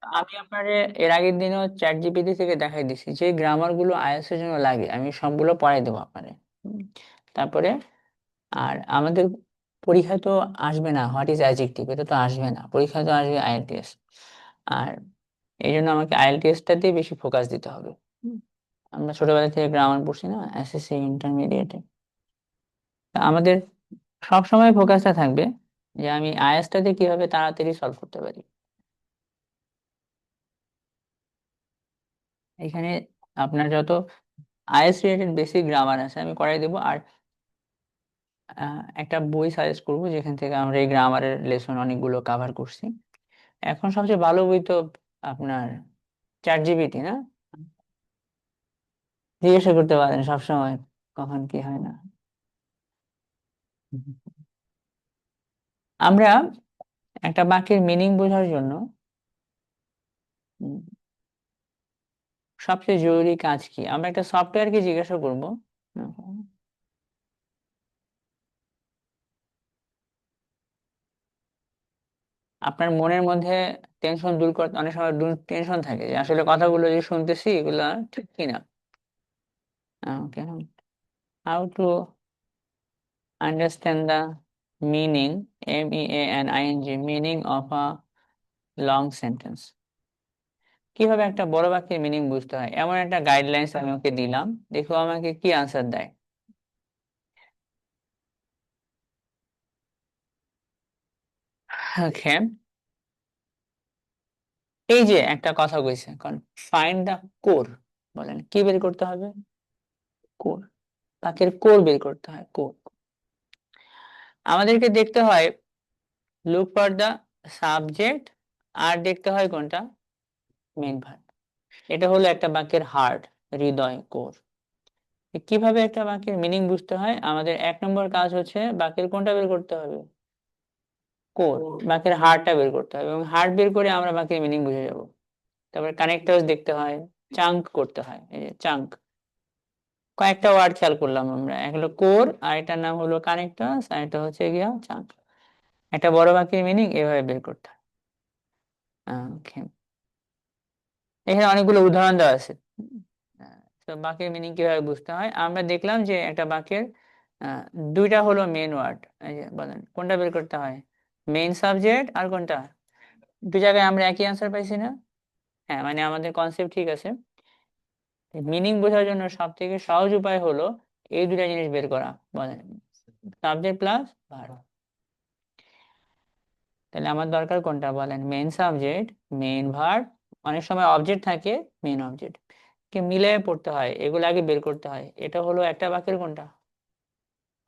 আমি আপনারে এর আগের দিনও চ্যাট জিপিটি থেকে দেখাই দিছি যে গ্রামার গুলো আইএলটিএস এর জন্য লাগে, আমি সবগুলো পড়াই দেবো আপনারে। তারপরে আর আমাদের পরীক্ষা তো আসবে না হোয়াট ইজ অ্যাডজেক্টিভ, এটা তো আসবে না, পরীক্ষা তো আসবে আইএলটিএস। আর এই জন্য আমাকে আইএলটিএসটাতে বেশি ফোকাস দিতে হবে। হুম, আমরা ছোটবেলা থেকে গ্রামার পড়ছি না এসএসসি ইন্টারমিডিয়েটে। আমাদের সব সময় ফোকাসটা থাকবে যে আমি আইএলটিএসটাতে কিভাবে তাড়াতাড়ি সলভ করতে পারি। এখানে আপনার যত আইএলটিএস রিলেটেড বেসিক গ্রামার আছে আমি করাই দেবো। আর একটা বই সাজেস্ট করবো যেখান থেকে আমরা এই গ্রামারের লেসন অনেকগুলো কাভার করছি। এখন সবচেয়ে ভালো বই তো আপনার চ্যাট জিপিটি না? জিজ্ঞাসা করতে পারেন সবসময়, কখন কি হয় না। আমরা একটা বাক্যের মিনিং বোঝার জন্য উম, সবচেয়ে জরুরি কাজ কি, আমরা একটা সফটওয়্যারকে জিজ্ঞাসা করব। আপনার মনের মধ্যে টেনশন দূর করতে অনেক সময় টেনশন থাকে যে আসলে কথাগুলো যে শুনতেছি এগুলা ঠিক কিনা। কেন, how to understand the meaning, MEANING, meaning of a long sentence. কিভাবে একটা বড় বাক্যের মিনিং বুঝতে হয় এমন একটা গাইডলাইন্স আমি ওকে দিলাম, দেখো আমাকে কি আনসার দেয়। ওকে, এই যে একটা কথা কইছে এখন, ফাইন্ড দা কোর, বলেন কি বের করতে হবে? কোর, বাক্যের কোর বের করতে হয়, কোর। আমাদেরকে দেখতে হয় লুক ফর দা সাবজেক্ট, আর দেখতে হয় কোনটা, মেইন ভার্ব। এটা হলো একটা বাক্যের হার্ট, হৃদয়, কোর। কিভাবে একটা বাক্যের মিনিং বুঝতে হয়, আমাদের এক নম্বর কাজ হচ্ছে বাক্যের কোনটা বের করতে হবে, কোর, বাক্যের হার্টটা বের করতে হবে, এবং হার্ট বের করে আমরা বাক্যের মিনিং বুঝে যাব। তারপরে কানেক্টরস দেখতে হয়, চাঙ্ক করতে হয়, এই যে চাঙ্ক। কয়েকটা ওয়ার্ড খেয়াল করলাম আমরা, এক হলো কোর, আর এটার নাম হলো কানেক্টরস, আর এটা হচ্ছে গিয়া চাঙ্ক। একটা বড় বাক্যের মিনিং এভাবে বের করতে হয়। Okay. এখানে অনেকগুলো উদাহরণ দেওয়া আছে। তো বাক্যের মিনিং কিভাবে বুঝতে হয়, আমরা দেখলাম যে একটা বাক্যের আহ, দুইটা হলো মেন ওয়ার্ড। এই যে বলেন কোনটা বের করতে হয়, মেইন সাবজেক্ট আর কোনটা, দু জায়গায় আমরা একই আনসার পাইছি না? হ্যাঁ, মানে আমাদের কনসেপ্ট ঠিক আছে। মিনিং বোঝার জন্য সব থেকে সহজ উপায় হলো এই দুটা জিনিস বের করা, বলেন সাবজেক্ট প্লাস ভার্ব। তাহলে আমার দরকার কোনটা, বলেন মেইন সাবজেক্ট, মেইন ভার্ব। অনেক সময় অবজেক্ট থাকে, মেইন অবজেক্ট কে মিলিয়ে পড়তে হয়, এগুলো আগে বের করতে হয়। এটা হলো একটা বাক্যের কোনটা,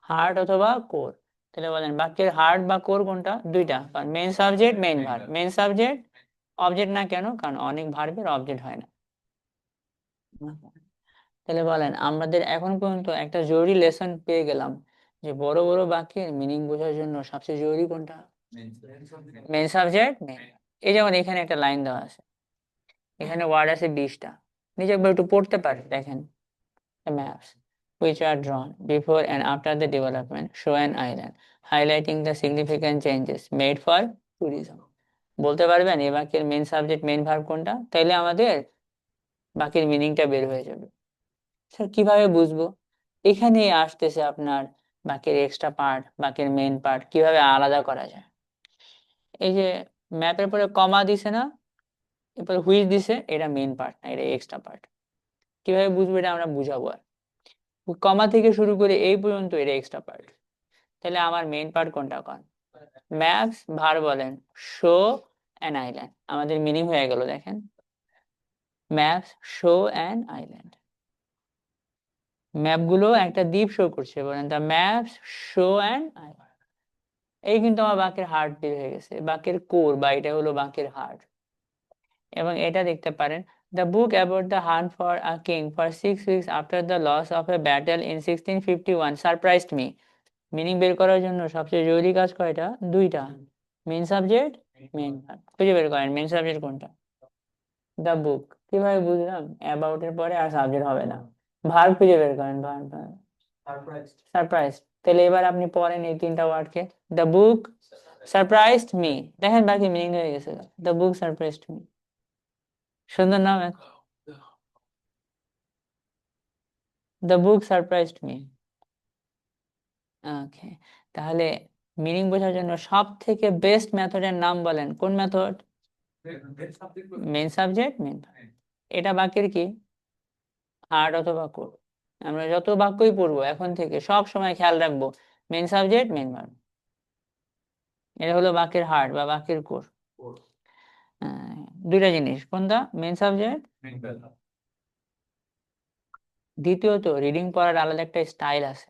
হার্ট অথবা কোর। তাহলে বলেন বাক্যের হার্ট বা কোর কোনটা, দুইটা, কারণ main subject main verb. Main subject object না কেন, কারণ অনেক ভার্বের অবজেক্ট হয় না। তাহলে বলেন আমাদের এখন পর্যন্ত একটা জরুরি লেসন পেয়ে গেলাম যে বড় বড় বাক্যের মিনিং বোঝার জন্য সবচেয়ে জরুরি কোনটা, মেইন সাবজেক্ট মেইন। এই যেমন এখানে একটা লাইন দেওয়া আছে, এখানে ওয়ার্ড আছে 20টা, নিজে একবার একটু পড়তে পারে দেখেন। Maps which are drawn before and after the development show an island highlighting the significant changes made for tourism. বলতে পারবেন এই বাক্যের মেইন সাবজেক্ট মেইন ভার্ব কোনটা, তাইলে আমাদের বাক্যের মিনিংটা বের হয়ে যাবে। স্যার কিভাবে বুঝবো, এখানে আসতেছে আপনার বাক্যের এক্সট্রা পার্ট, বাক্যের মেইন পার্ট কিভাবে আলাদা করা যায়। এই যে ম্যাপের পরে কমা দিছে না, এরপরে হুইচ দিছে, এটা মেইন পার্ট না, এটা এক্সট্রা পার্ট। কিভাবে বুঝবো, এটা আমরা বুঝাবো। আর কমা থেকে শুরু করে এই পর্যন্ত এটা এক্সট্রা পার্ট। তাহলে আমার মেইন পার্ট কোনটা, কোন ম্যাপস ভার, বলেন শো অ্যান আইল্যান্ড, আমাদের মিনিং হয়ে গেল দেখেন, ম্যাপস শো অ্যান আইল্যান্ড। ম্যাপগুলো একটা দ্বীপ শো করছে, বলেন the maps show an island. এই কিন্তু আমার বাক্যের হার্ট বের হয়ে গেছে, বাক্যের কোর, বা এটা হলো বাক্যের হার্ট। এবং এটা দেখতে পারেন, the book about the hunt for a king for 6 weeks after the loss of a battle in 1651 surprised me. Meaning বের করার জন্য সবচেয়ে জরুরি কাজ কয়টা, দুইটা, মেইন সাবজেক্ট মেইন ভার্ব। খুঁজে বের করেন মেইন সাবজেক্ট কোনটা, দা বুক। কিভাবে বুঝলাম, অ্যাবাউট এর পরে আর সাবজেক্ট হবে না, ভার্ব খুঁজে বের করেন, ভার্ব সারপ্রাইজ। তাহলে এবার আপনি পড়েন এই তিনটা ওয়ার্ডকে, দা বুক সারপ্রাইজড মি, দেখেন বাকি মিনিং হয়ে গেছে, দা বুক সারপ্রাইজড মি। সুন্দর নাম। The book surprised me. Okay, তাহলে মিনিং বোঝার জন্য সব থেকে বেস্ট মেথডের নাম বলেন, কোন মেথড? Main subject main. এটা বাক্যের কি? হার্ড অথবা কোর। আমরা যত বাক্যই পড়বো এখন থেকে সব সময় খেয়াল রাখবো মেন সাবজেক্ট মেন ভার্ব। এটা হলো বাক্যের হার্ড বা বাক্যের কোর। দুইটা জিনিস, কোনটা? Main subject. দ্বিতীয়ত, রিডিং পড়ার আলাদা একটা স্টাইল আছে।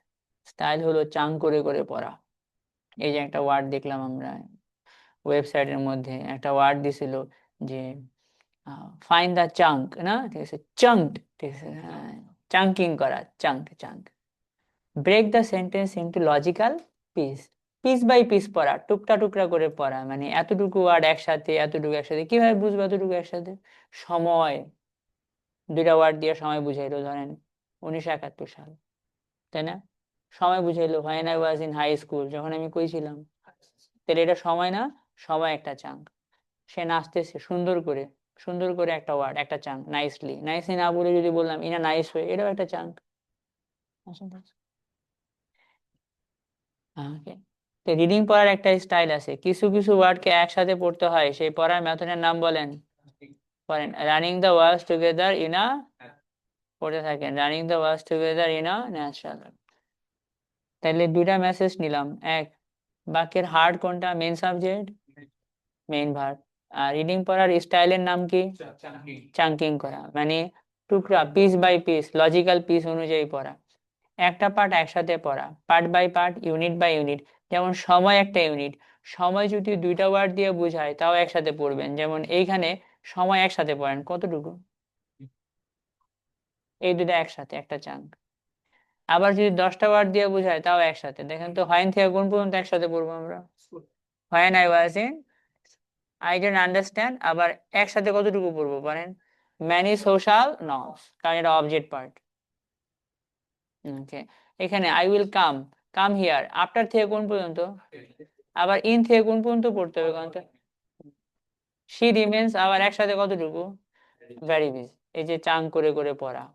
স্টাইল হলো চাং করে করে পড়া। এই যে একটা ওয়ার্ড দেখলাম আমরা ওয়েবসাইটের মধ্যে, একটা ওয়ার্ড দিছিল যে ফাইন্ড দ্য চাঙ্ক, না ঠিক আছে, চাঙ্ক, ঠিক আছে, চাঙ্কিং করা, chunk chunk. Break the sentence into logical piece, piece by piece পড়া, টুকরা টুকরা করে পড়া, মানে এতটুকু ওয়ার্ড একসাথে, এতটুকু একসাথে, কিভাবে বুঝবো এতটুকু একসাথে? সময়, দুইটা ওয়ার্ড দিয়ে সময় বুঝাইলো, ধরেন 1971 সাল, তাই না? সময় বুঝাইলো when I was in high school, যখন আমি কই ছিলাম। তাহলে এটা সময় না? সময় একটা চাঙ্ক। সে নাচতেছে সুন্দর করে, সুন্দর করে একটা ওয়ার্ড, একটা চাঙ্ক, নাইসলি, নাইসলি না বলে যদি বললাম ইন আ নাইস ওয়ে, এটাও একটা চাঙ্ক। ওকে, তো রিডিং পড়ার একটা স্টাইল আছে, কিছু কিছু ওয়ার্ডকে একসাথে পড়তে হয়, সেই পড়ার মেথডের নাম বলেন। পড়েন, running the words together in a, পড়তে থাকেন, running the words together in a natural. তাহলে দুইটা মেসেজ নিলাম, এক, বাক্যের হার্ড কোনটা? Main subject main verb. আর রিডিং পড়ার স্টাইলের নাম কি? চাঙ্কিং করা, মানে টুকরা, piece by piece, logical piece অনুযায়ী পড়া, একটা পার্ট একসাথে পড়া, part by part, unit by unit. যেমন সময় একটা ইউনিট, সময় যদি দুইটা ওয়ার্ড দিয়ে বোঝায় তাও একসাথে পড়বেন, যেমন এইখানে সময় একসাথে পড়েন কতটুকু, এই দুটা একসাথে একটা চাঙ্ক। আবার যদি 10টা ওয়ার্ড দিয়ে বোঝায় তাও একসাথে, দেখেন তো হোয়েন থেকে কোন পর্যন্ত একসাথে পড়বো আমরা? When I was in, I don't understand, আবার একসাথে কতটুকু পড়বো পারেন? ম্যানি সোশ্যাল নর্মস, কারণ এটা অবজেক্ট পার্ট। ওকে, এখানে I will come, come here, after থেকে কোন পর্যন্ত? আবার ইন থেকে কোন পর্যন্ত পড়তে হবে কোন? শি রিমেন্স, আবার একসাথে কতটুকু? Very busy. এই যে চাং করে করে পড়া।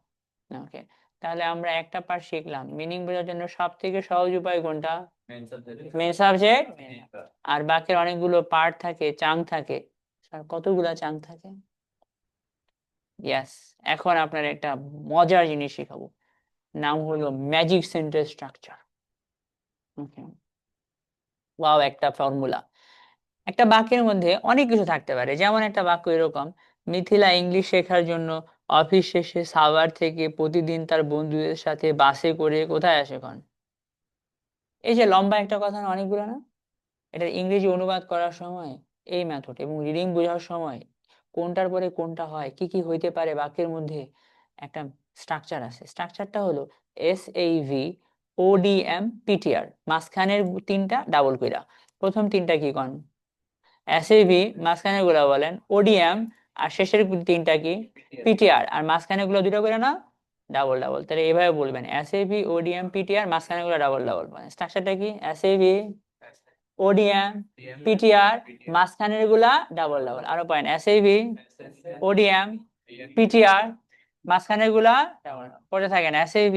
ওকে, তাহলে আমরা একটা পার্ট শিখলাম, মিনিং বোঝার জন্য সব থেকে সহজ উপায় কোনটা? Main subject. আর বাকির অনেকগুলো পার্ট থাকে, চাং থাকে। আর কতগুলা চাং থাকে? ইয়াস, এখন আপনার একটা মজার জিনিস শেখাবো, নাম হলো ম্যাজিক সেন্টেন্স স্ট্রাকচার। ওকে, ওয়াও, একটা ফর্মুলা। একটা বাক্যের মধ্যে অনেক কিছু থাকতে পারে, যেমন একটা বাক্য এরকম, মিথিলা ইংলিশ শেখার জন্য অফিস শেষে সাভার থেকে প্রতিদিন তার বন্ধুদের সাথে বাসে করে কোথায় আসে এখন। এই যে লম্বা একটা কথা না, অনেকগুলো না, এটা ইংরেজি অনুবাদ করার সময় এই মেথড, এবং রিডিং বোঝার সময় কোনটার পরে কোনটা হয়, কি কি হইতে পারে বাক্যের মধ্যে, একটা স্ট্রাকচার আছে। স্ট্রাকচারটা হলো SAV ODM PTR, মাঝখানের তিনটা ডাবল কইরা। প্রথম তিনটা কি কন? SAV, মাঝখানে গুলা বলেন ODM, আর শেষের তিনটা কি? PTR, আর মাঝখানে গুলো দুটো করে না, ডাবল ডাবল। তাহলে এইভাবে বলবেন SAV ODM PTR, মাঝখানে গুলো ডাবল ডাবল। মানে স্ট্রাকচারটা কি? SAV ODM PTR, মাঝখানের গুলা ডাবল ডাবল। আরো পয়েন্ট, SAV ODM PTR, মাঝখানের গুলা ডাবল ডাবল। পড়ে থাকেন SAV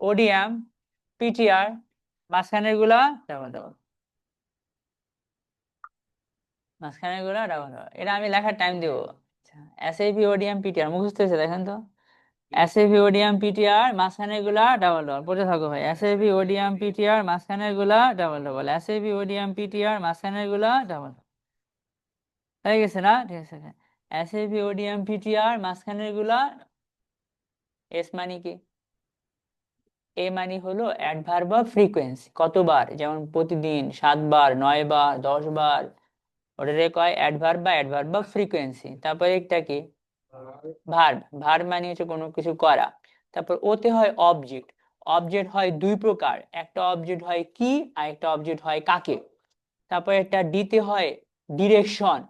ODM PTR, মাঝখানের গুলা ডাবল ডাবল, মাঝখানের গুলা ডাবল ডাবল। এটা আমি লেখার টাইম দিব। SAV ODM PTR মুখস্থ হয়েছে, দেখেন তো। SAV ODM PTR, মাঝখানের গুলা ডাবল ডাবল, পড়ে থাকো ভাই। SAV ODM PTR, মাঝখানের গুলা double double, SAV ODM PTR, মাঝখানের গুলা ডাবল। হয়ে গেছে না? ঠিক আছে। SAV ODM PTR, মাঝখানের গুলা। এস মানে কি? এ মানে হলো অ্যাডভার্ব অফ ফ্রিকোয়েন্সি, কতবার, যেমন প্রতিদিন, 7 বার, 9 বার, 10 বার, ওটারে কয় অ্যাডভার্ব বা অ্যাডভার্ব অফ ফ্রিকোয়েন্সি। তারপরে একটা কি? ভার্ব। ভার্ব মানে হচ্ছে কোনো কিছু করা। তারপর ওতে হয় অবজেক্ট। অবজেক্ট হয় দুই প্রকার, একটা অবজেক্ট হয় কি, আর একটা অবজেক্ট হয় কাকে। তারপর একটা ডিতে হয় ডিরেকশন,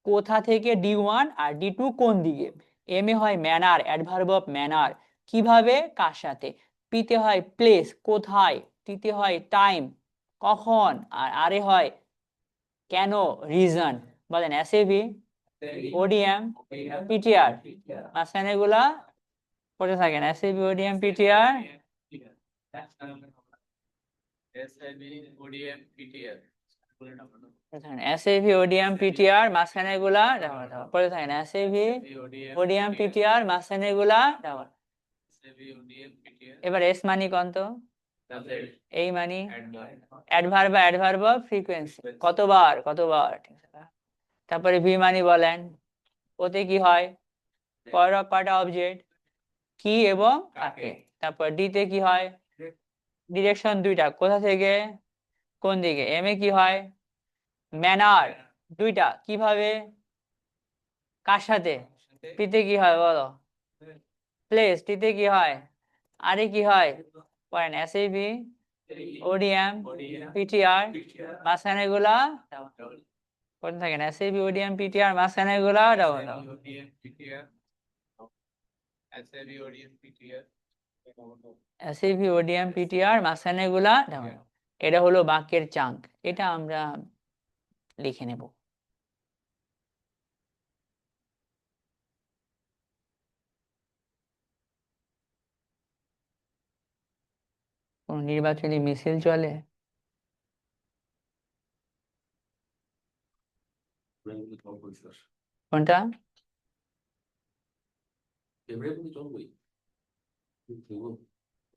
কোথা থেকে D1 আর D2 কোন দিকে। এম এ হয় ম্যানার, অ্যাডভার্ব অফ ম্যানার, কিভাবে, কার সাথে। পিতে হয় প্লেস, কোথায়। টিতে হয় টাইম, কখন। আর আরে হয় কেন, রিজন। বলেন SAV ওডিএম পিটিআর মাঝখানে এগুলা পড়ে থাকেন SAB ODM PTR SAV ODM PTR মাঝখানে এগুলা পড়ে থাকেন এসএভি ওডিএম পিটিআর মাঝখানে এগুলা এবার এস মানি কত এই মানি অ্যাডভার্ব অ্যাডভার্ব ফ্রিকোয়েন্সি কতবার কতবার তারপরে ভি মানি বলেন ওতে কি হয় কয়টা অবজেক্ট কি এবং কাকে তারপর ডি তে কি হয় ডিরেকশন দুইটা কোথা থেকে কোন দিকে এম এ কি হয় ম্যানার দুইটা কিভাবে কার সাথে পিতে কি হয় বলো প্লেস টিতে কি হয় আরে কি হয় পয়েন্ট এসএবি ওডিএম পিটিআর মাঝখানে গুলা কোন থাকেন এসএবি ওডিএম পিটিআর মাঝখানে গুলা ডাবল এসএবি ওডিএম পিটিআর মাঝখানে গুলা ডাবল এটা হলো বাক্যের চাঙ্ক এটা আমরা লিখে নেব কোন নির্বাচনী মিছিল চলে কোনটা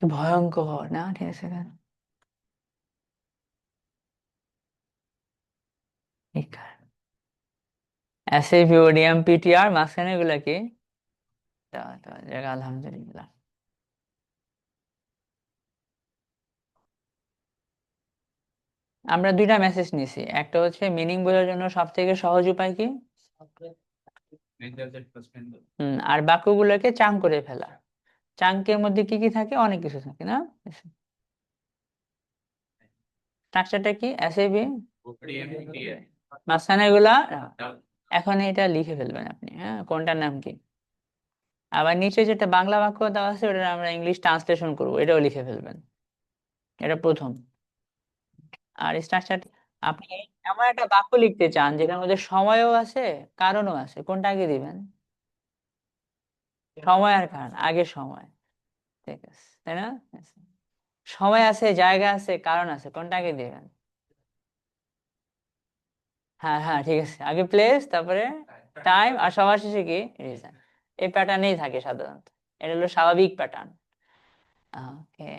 ভয়ঙ্কর না ঠিক আছে এসএভি ওডিএম পিটিআর মাঝখানে এগুলা কি আলহামদুলিল্লাহ আমরা দুইটা মেসেজ নিছি একটা হচ্ছে মিনিং বোঝার জন্য সব থেকে সহজ উপায় কি আর বাক্যগুলোকে চাঙ্ক করে ফেলা চাঙ্কের মধ্যে কি কি থাকে অনেক কিছু থাকে না স্ট্রাকচারটা কি এসএভি মাঝখানে এগুলা এখন এটা লিখে ফেলবেন আপনি হ্যাঁ কোনটার নাম কি আবার নিচে যেটা বাংলা বাক্য দেওয়া আছে ওটা আমরা ইংলিশ ট্রান্সলেশন করবো এটাও লিখে ফেলবেন এটা প্রথম আর স্ট্রাকচার আপনি এমন একটা বাক্য লিখতে চান যেটার মধ্যে সময়ও আছে কারণও আছে কোনটা আগে দিবেন সময় আর কারণ আগে সময় ঠিক আছে তাই না সময় আছে জায়গা আছে কারণ আছে কোনটা আগে দিবেন হ্যাঁ হ্যাঁ ঠিক আছে আগে প্লেস তারপরে টাইম আর সবার শেষে কি রিজন এই প্যাটার্নেই থাকে সাধারণত এটা হলো স্বাভাবিক প্যাটার্ন ওকে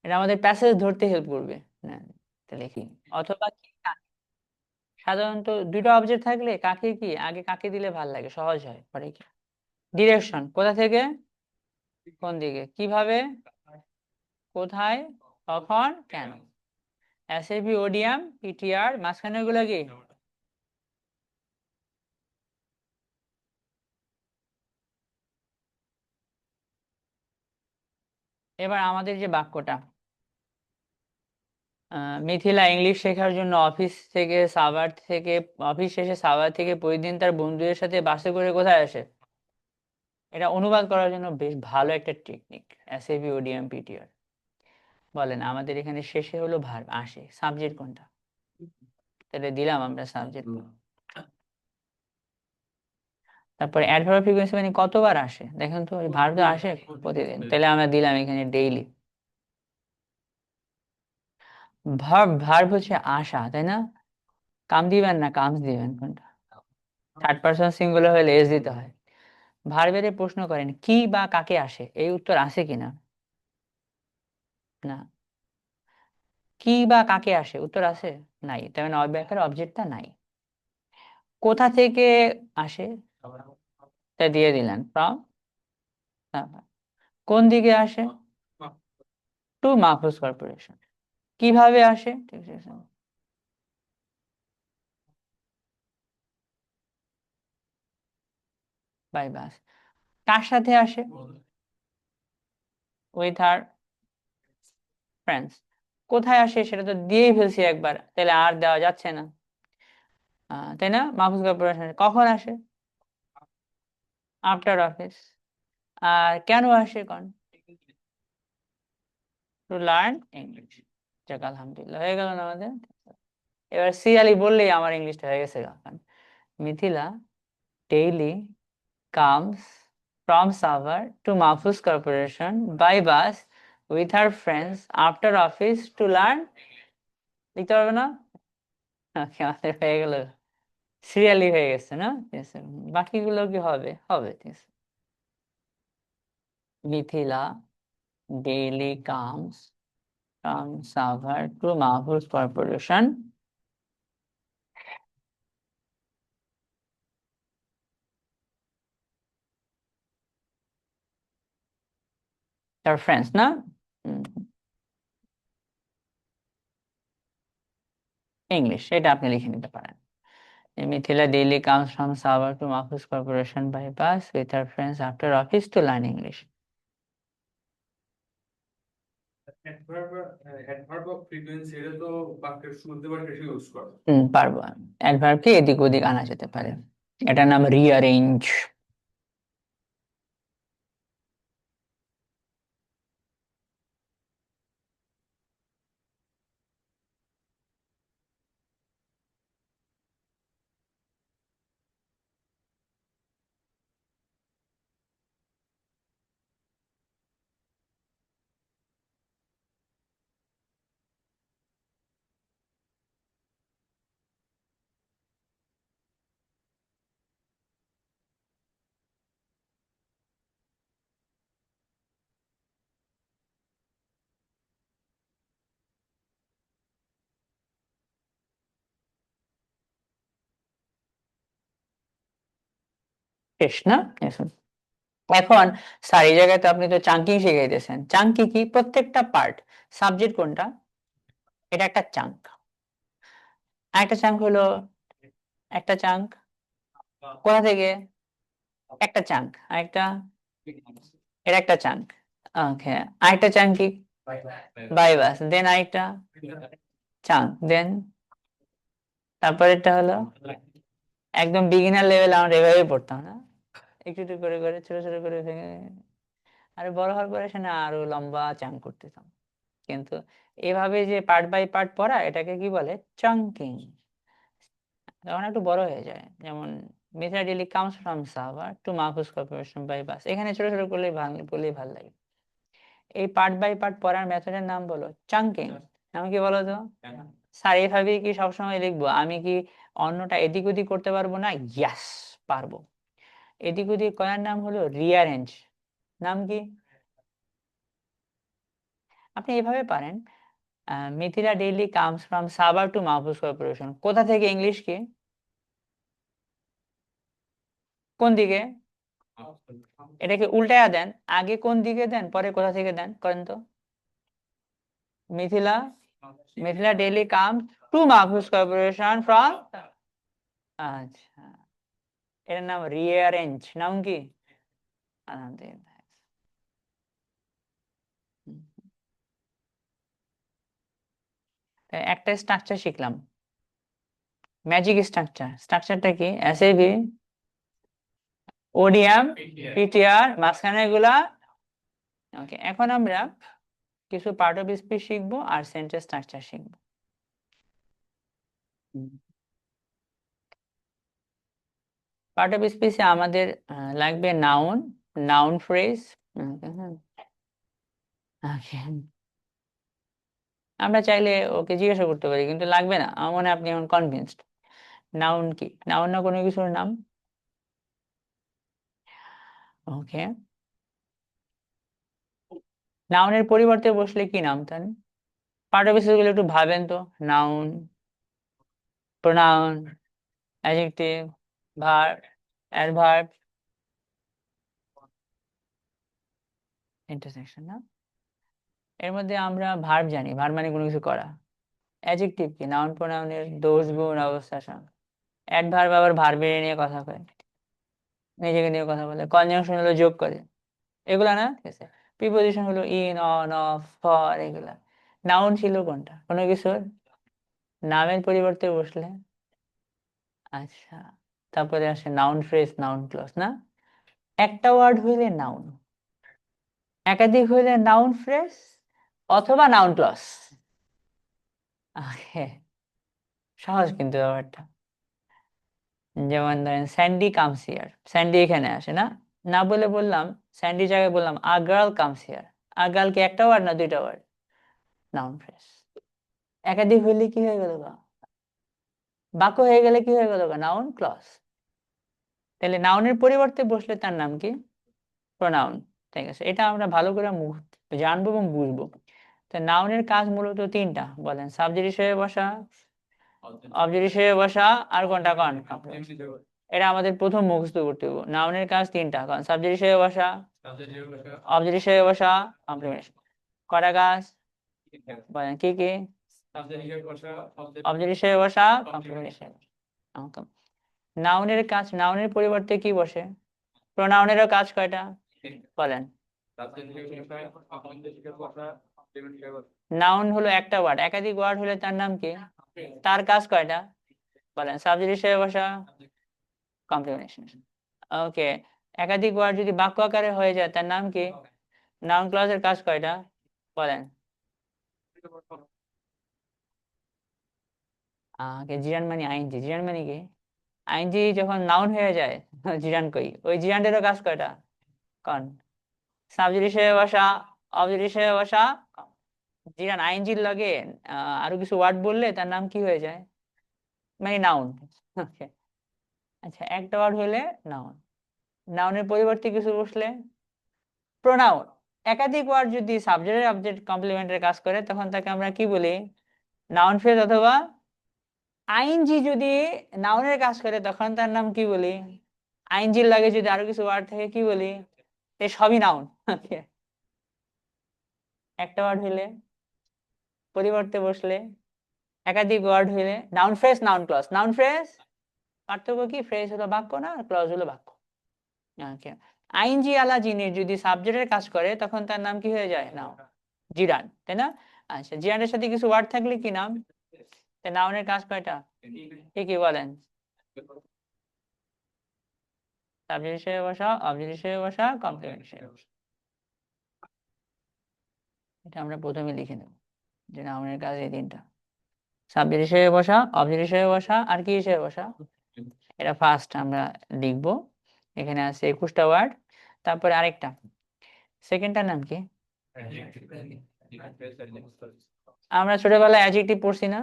এটা আমাদের প্যাসেজ ধরতে হেল্প করবে না এটা লিখি অথবা কি সাধারণত দুটো অবজেক্ট থাকলে কাকে কি আগে কাকে দিলে ভাল লাগে সহজ হয় পরে কি ডিরেকশন কোথা থেকে কোন দিকে কিভাবে কোথায় কখন কেন এসএভি ওডিএম পিটিআর মাঝখানে গুলো কি এবার আমাদের যে বাক্যটা মিথিলা ইংলিশ শেখার জন্য অফিস শেষে সাভার থেকে প্রতিদিন তার বন্ধুদের সাথে বাসে করে কোথায় আসে এটা অনুবাদ করার জন্য বেশ ভালো একটা টেকনিক এসএভি ওডিএম পিটিআর বলেন আমাদের এখানে শেষে হলো ভার্ব আসে সাবজেক্ট কোনটা তাহলে দিলাম আমরা সাবজেক্ট তারপরে অ্যাডভার্ব ফ্রিকোয়েন্সি মানে কতবার আসে দেখেন তো ভার্ব তো আসে প্রতিদিন তাহলে আমরা দিলাম এখানে ডেইলি ভার্ব হচ্ছে আসা তাই না কাম দিবেন না কামস দিবেন কোনটা থার্ড পারসন সিঙ্গুলার হলে এস দিতে হয় ভার্বের প্রশ্ন করেন কি বা কাকে আসে এই উত্তর আসে কিনা না কি বা কাকে আসে উত্তর আসে নাই তার মানে অব্যয়ের অবজেক্টটা নাই কোথা থেকে আসে তা দিয়ে দিলেন ফ্রম কোন দিকে আসে টু মাহফুজ কর্পোরেশন কিভাবে আসে ঠিক আছে বাই বাস কার সাথে আসে উইথ হার ফ্রেন্ডস কোথায় আসে সেটা তো দিয়েই ফেলছি একবার তাহলে আর দেওয়া যাচ্ছে না তাই না মাহফুজ কর্পোরেশন কখন আসে আফটার অফিস আর কেন আসে কোন টু লার্ন ইংলিশ যাক আলহামদুলিল্লাহ হয়ে গেল না আমাদের এবার সিরিয়ালি বললেই আমার ইংলিশটা হয়ে গেছে এখন Mithila daily comes from Savar to Mahfuz Corporation by bus with her friends after office to learn. লিখতে পারবে না? ওকে, আমাদের হয়ে গেল, সিরিয়ালি হয়ে গেছে না? Yes, বাকিগুলো কি হবে? হবে, ঠিক আছে। Mithila daily comes from Savar to Mahfuz Corporation. Her friends, না? ইংলিশ, এটা আপনি লিখে নিতে পারেন। Mithila daily comes from Savar to Mahfuz Corporation by bus with her friends after office to learn English. Adverb of frequency এটা তো বাক্যের শুরুতে বা শেষে ইউজ করে। পারবো। অ্যাডভার্বকে এদিক ওদিক আনা যেতে পারে, এটার নাম রিঅ্যারেঞ্জ। শেষ না? এখন স্যার এই জায়গায় তো আপনি তো চাঙ্কিং শিখাইতেছেন। চাঙ্কি কি? প্রত্যেকটা পার্ট। সাবজেক্ট কোনটা? এটা একটা চাঙ্ক। আরেকটা চাঙ্ক হলো, একটা চাঙ্ক কোথা থেকে? একটা চাঙ্ক। আরেকটা, এটা একটা চাঙ্ক। ওকে, আরেকটা চাঙ্ক কি? By bus. দেন আরেকটা চাঙ্ক। দেন তারপরেরটা হলো একদম বিগিনার লেভেল, আমরা এভাবে পড়তাম না, একটু একটু করে করে ছোট ছোট করে ভেঙে, আর বড় হওয়ার পরে সেটা আরো লম্বা চাঙ্ক করতেতাম। কিন্তু এভাবে যে পার্ট বাই পার্ট পড়া, এটাকে কি বলে? চাঙ্কিং। তখন একটু বড় হয়ে যায়। যেমন Mithila daily comes from Savar to Mahfuz corporation by bus, এখানে ছোট ছোট করলেই বললেই ভালো লাগে। এই পার্ট বাই পার্ট পড়ার মেথডের নাম বলো চাঙ্কিং। নাম কি বলো তো? স্যার এইভাবেই কি সবসময় লিখবো? আমি কি অন্যটা এদিক ওদিক করতে পারবো না? ইয়াস, পারবো। এদিক ওদিক করার নাম হলো রিঅ্যারেঞ্জ। নাম কি? আপনি এভাবে পারেন, Mithila daily comes from Savar to Mahfuz corporation, কোথা থেকে ইংলিশ কি? কোন দিকে? এটাকে উল্টায়া দেন, আগে কোন দিকে দেন, পরে কোথা থেকে দেন, করেন তো। Mithila, Mithila daily comes to Mahfuz corporation from, আচ্ছা, এর নাম রিঅ্যারেঞ্জ। নাম কি? আলহামদুলিল্লাহ। হুম। তাই একটা স্ট্রাকচার শিখলাম, ম্যাজিক স্ট্রাকচার। স্ট্রাকচারটা কি? এসএভি, ওডিএম, পিটিআর, মাঝখানে গুলা। ওকে, এখন আমরা কিছু পার্ট অফ স্পিচ শিখবো আর সেন্টেন্স স্ট্রাকচার শিখবো। পার্ট অফ স্পিচে আমাদের লাগবে নাউন, নাউন ফ্রেজ। আমরা চাইলে ওকে জিজ্ঞাসা করতে পারি, কিন্তু লাগবে না আমার মনে হয়। আপনি এখন কনভিন্সড। নাউন কি? নাউন না কোনো কিছুর নাম। ওকে, নাউনের পরিবর্তে বসলে কি নাম তাহলে? পার্ট অফ স্পিচ গুলো একটু ভাবেন তো। Noun, pronoun, adjective, verb, adverb, intersection না? এর মধ্যে আমরা ভার্ব জানি, ভার্ব মানে কোনো কিছু করা। অ্যাডজেক্টিভ কি? নাউন প্রোনাউনের দোষ গুণ অবস্থা। অ্যাডভার্ব আবার ভার্বের নিয়ে কথা কয়, নিজেকে নিয়ে কথা বলে। কনজাংশন হলো যোগ করে, এগুলা না? ঠিক আছে। প্রিপোজিশন হলো ইন, অন, অফ, ফর, এগুলা। নাউন ছিল কোনটা? কোনো কিছুর নামের পরিবর্তে বসলে। আচ্ছা, তারপরে আসে নাউন ফ্রেজ, নাউন ক্লজ না? একটা ওয়ার্ড হইলে নাউন, একাধিক হইলে নাউন ফ্রেজ অথবা নাউন ক্লজ। সহজ কিন্তু ব্যাপারটা। যেমন ধরেন স্যান্ডি কামস হিয়ার, স্যান্ডি এখানে আসে না, না বলে বললাম স্যান্ডি জায়গায় বললাম a girl comes here. A girl কি একটা ওয়ার্ড না দুইটা ওয়ার্ড? Noun phrase. একাধিক হইলে কি হয়ে গেল গা? বাক্য হয়ে গেলে কি হয়ে গেল গা? Noun clause. তাহলে নাউনের পরিবর্তে বসলে তার নাম কি? প্রোনাউন। ঠিক আছে, এটা আমরা ভালো করে জানবো এবং বুঝবো। তো নাউনের কাজ মূলত তিনটা, বলেন। সাবজেক্ট হিসেবে বসা, অবজেক্ট হিসেবে বসা, আর কোনটা কোন? এটা আমাদের প্রথম মুখস্থ করতে হবে। নাউনের কাজ তিনটা, কারণ সাবজেক্ট হিসেবে বসা, অবজেক্ট হিসেবে বসা, কমপ্লিমেন্ট। কটা কাজ বলেন কি কি? অবজেক্ট হিসেবে বসা, কমপ্লিমেন্ট হিসেবে বসা। নাউনের কাজ, নাউনের পরিবর্তে কি বসে? প্রোনাউনেরও কাজ কয়টা বলেন? নাউন হলো একটা ওয়ার্ড, একাধিক ওয়ার্ড হলে তার নাম কি? তার কাজ কয়টা বলেন? সাবজেক্ট হিসেবে বসা, কমপ্লিমেন্ট। ওকে, একাধিক ওয়ার্ড যদি বাক্য আকারে হয়ে যায় তার নাম কি? নাউন ক্লজের কাজ কয়টা বলেন? জিরান মানে আইনজি, জিরান মানে কি? আইনজি যখন নাউন হয়ে যায় জিরান কই, ওই জিরানটারও কাজ কয়টা কন? সাবজেক্ট হিসেবে বসা, অবজেক্ট হিসেবে বসা। জিরান আইনজির লগে আরো কিছু ওয়ার্ড বললে তার নাম কি হয়ে যায়? মানে নাউন। আচ্ছা, একটা ওয়ার্ড হলে নাউন, নাউনের পরিবর্তে কিছু বসলে প্রোনাউন। একাধিক ওয়ার্ড যদি সাবজেক্টের অবজেক্ট কমপ্লিমেন্টের কাজ করে তখন তাকে আমরা কি বলি? Noun phrase. অথবা আইএনজি যদি নাউনের কাজ করে তখন তার নাম কি বলি? আইএনজির লাগে যদি আরো কিছু ওয়ার্ড থাকে কি বলি? এ সবই নাউন। একটা ওয়ার্ড হইলে, পরিবর্তে বসলে, একাধিক ওয়ার্ড হইলে noun phrase, noun clause. Noun phrase পার্থক্য কি? ফ্রেজ হলো বাক্য না, ক্লজ হলো বাক্য। ওকে, আইএনজি আলা জিনিস যদি সাবজেক্টের কাজ করে তখন তার নাম কি হয়ে যায়? নাউন। জিরান, তাই না? আচ্ছা, জিরানের সাথে কিছু ওয়ার্ড থাকলে কি নাম? নাউনের কাজ কয়টা কি কি বলেন? সাবজেক্ট হিসেবে বসা, অবজেক্ট হিসেবে বসা, কমপ্লিমেন্ট হিসেবে বসা। এটা আমরা প্রথমে লিখে নেব যে নাউনের কাজ এই তিনটা। সাবজেক্ট হিসেবে বসা, অবজেক্ট হিসেবে বসা, আর কি হিসেবে বসা? এটা ফার্স্ট আমরা লিখব। এখানে আছে 21টা ওয়ার্ড। তারপরে আরেকটা, সেকেন্ডটার নাম কি? আমরা ছোটবেলায় অ্যাডজেক্টিভ পড়ছি না?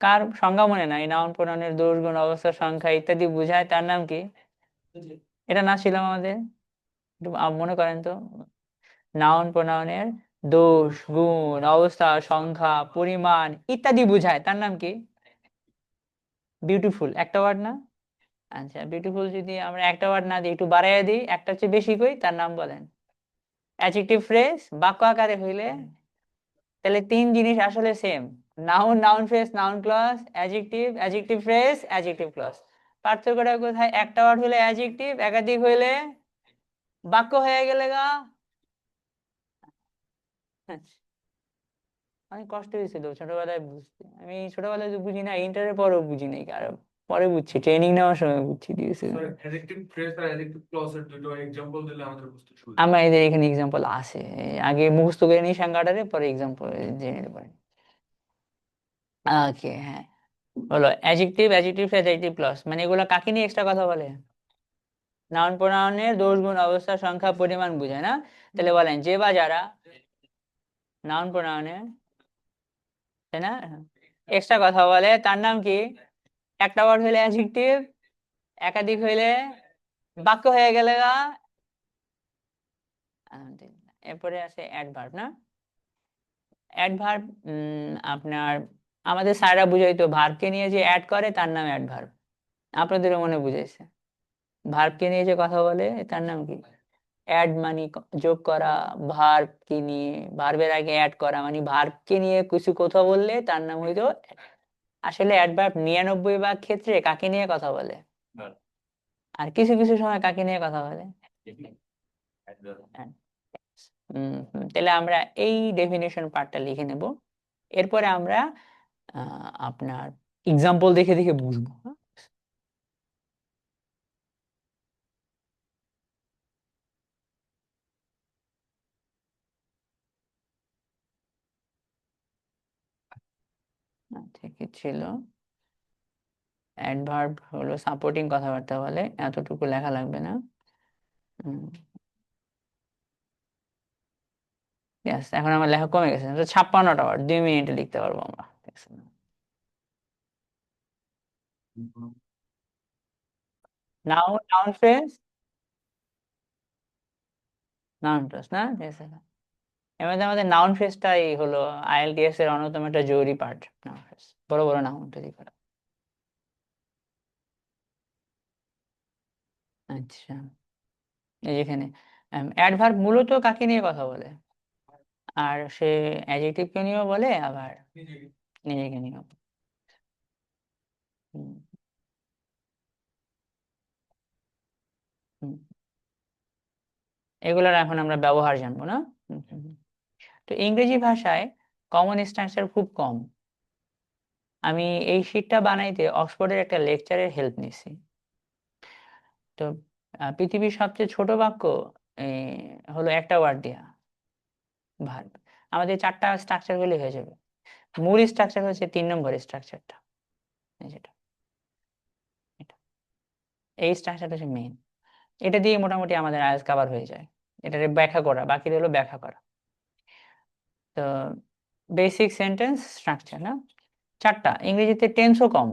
কার সংজ্ঞা মনে নাই? নাউন প্রোনাউনের দোষ, গুণ, অবস্থা, সংখ্যা ইত্যাদি বোঝায়, তার নাম কি? এটা না ছিলাম আমাদের? একটু মনে করেন তো। নাউন প্রোনাউনের দোষ, গুণ, অবস্থা, সংখ্যা, পরিমাণ ইত্যাদি বোঝায়, তার নাম কি? বিউটিফুল। একটা ওয়ার্ড না? আচ্ছা, বিউটিফুল যদি আমরা একটা ওয়ার্ড না দিই, একটু বাড়াইয়া দিই, একটা চেয়ে বেশি কই, তার নাম বলেন? Adjective phrase. বাক্য আকারে হইলে তাহলে তিন জিনিস আসলে same: noun, noun phrase, noun clause; adjective, adjective phrase, adjective clause. পার্থক্যটা কোথায়? একটা ওয়ার্ড হলে অ্যাডজেক্টিভ, একাধিক হইলে বাক্য হয়ে গেলে গা। অনেক কষ্ট হয়েছিল ছোটবেলায় বুঝতে, আমি ছোটবেলায় তো বুঝি না, ইন্টারের পরেও বুঝি নাই, কারণ পরে বুঝছি, ট্রেনিং নেওয়ার সময় বুঝছি দিয়েছিল। অ্যাডজেক্টিভ ফ্রেজ আর অ্যাডজেক্টিভ ক্লজের দুটো एग्जांपल দিলে আমাদের বুঝতে সুবিধা। আমার এদের এখানে এক্সাম্পল আছে, আগে মুখস্থ করে নিই সংজ্ঞাটারে, পরে এক্সাম্পল জেনে নিতে পারি। ওকে, হ্যাঁ, হলো অ্যাডজেক্টিভ, অ্যাডজেক্টিভ, অ্যাডজেক্টিভ ক্লজ, মানে এগুলো কাকে নিয়ে এক্সট্রা কথা বলে? নাউন প্রোনাউনের দোষ, গুণ, অবস্থা, সংখ্যা, পরিমাণ বুঝায় না? তাহলে বলেন যে বা যারা নাউন প্রোনাউনের, তাই না, এক্সট্রা কথা বলে তার নাম কি? একটা ওয়ার্ড হইলে অ্যাডজেক্টিভ, একাধিক হইলে বাক্য হয়ে গেলে গা। আলহামদুলিল্লাহ। এরপরে আছে অ্যাডভার্ব না? অ্যাডভার্ব আপনার আমাদের স্যাররা বুঝাইতো ভার্বকে নিয়ে যে অ্যাড করে তার নাম অ্যাডভার্ব। আপনাদেরও মনে বুঝাইছে, ভার্বকে নিয়ে যে কথা বলে তার নাম কি? অ্যাড মানে যোগ করা, ভার্ব কে নিয়ে, ভার্বের আগে অ্যাড করা, মানে ভার্বকে নিয়ে কিছু কথা বললে তার নাম হইতো। আসলে অ্যাডভার্ব 99 ভাগ ক্ষেত্রে কাকে নিয়ে কথা বলে? আর কিছু কিছু সময় কাকে নিয়ে কথা বলে? হ্যাঁ। তাহলে আমরা এই ডেফিনেশন পার্টটা লিখে নেব। এরপরে আমরা আপনার এক্সাম্পল দেখে দেখে বুঝবো, হ্যাঁ? ঠিকই ছিল। অ্যাডভার্ব হলো সাপোর্টিং কথাবার্তা বলে, এতটুকু লেখা লাগবে না। Yes, এখন আমার লেখা কমে গেছে, তো 56টা ওয়ার্ড 2 মিনিটে লিখতে পারবো আমরা। নাউন ফ্রেজ, নাউন ফ্রেজ না, ঠিক আছে। এর মধ্যে আমাদের নাউন ফ্রেজটাই হলো আইএলটিএস এর অন্যতম একটা জরুরি পার্ট। নাউন ফ্রেজ, বড় বড় নাউন তৈরি করা। আচ্ছা, এই যেখানে অ্যাডভার্ব মূলত কাকে নিয়ে কথা বলে, আর সে অ্যাডজেক্টিভকে নিয়েও বলে, আবার নিজেকে নিয়েও। হুম, হুম। এগুলোর এখন আমরা ব্যবহার জানবো না। হুম, হুম, হুম। তো ইংরেজি ভাষায় কমন স্ট্রাকচার খুব কম। আমি এই শীটটা বানাইতে অক্সফোর্ডের একটা লেকচারের হেল্প নিছি। তো পৃথিবীর সবচেয়ে ছোট বাক্য হলো একটা ওয়ার্ড দিয়া, ভার্ব। আমাদের 4টা স্ট্রাকচার হলে হয়ে যাবে। মূল স্ট্রাকচার হচ্ছে 3 নম্বর স্ট্রাকচারটা, যেটা এটা, এই স্ট্রাকচারটা হচ্ছে মেইন। এটা দিয়ে মোটামুটি আমাদের আয়াস কভার হয়ে যায়। এটাকে ব্যাখ্যা করা, বাকি হলো ব্যাখ্যা করা। তো বেসিক সেন্টেন্স স্ট্রাকচার না 4টা। ইংরেজিতে টেন্সও কম,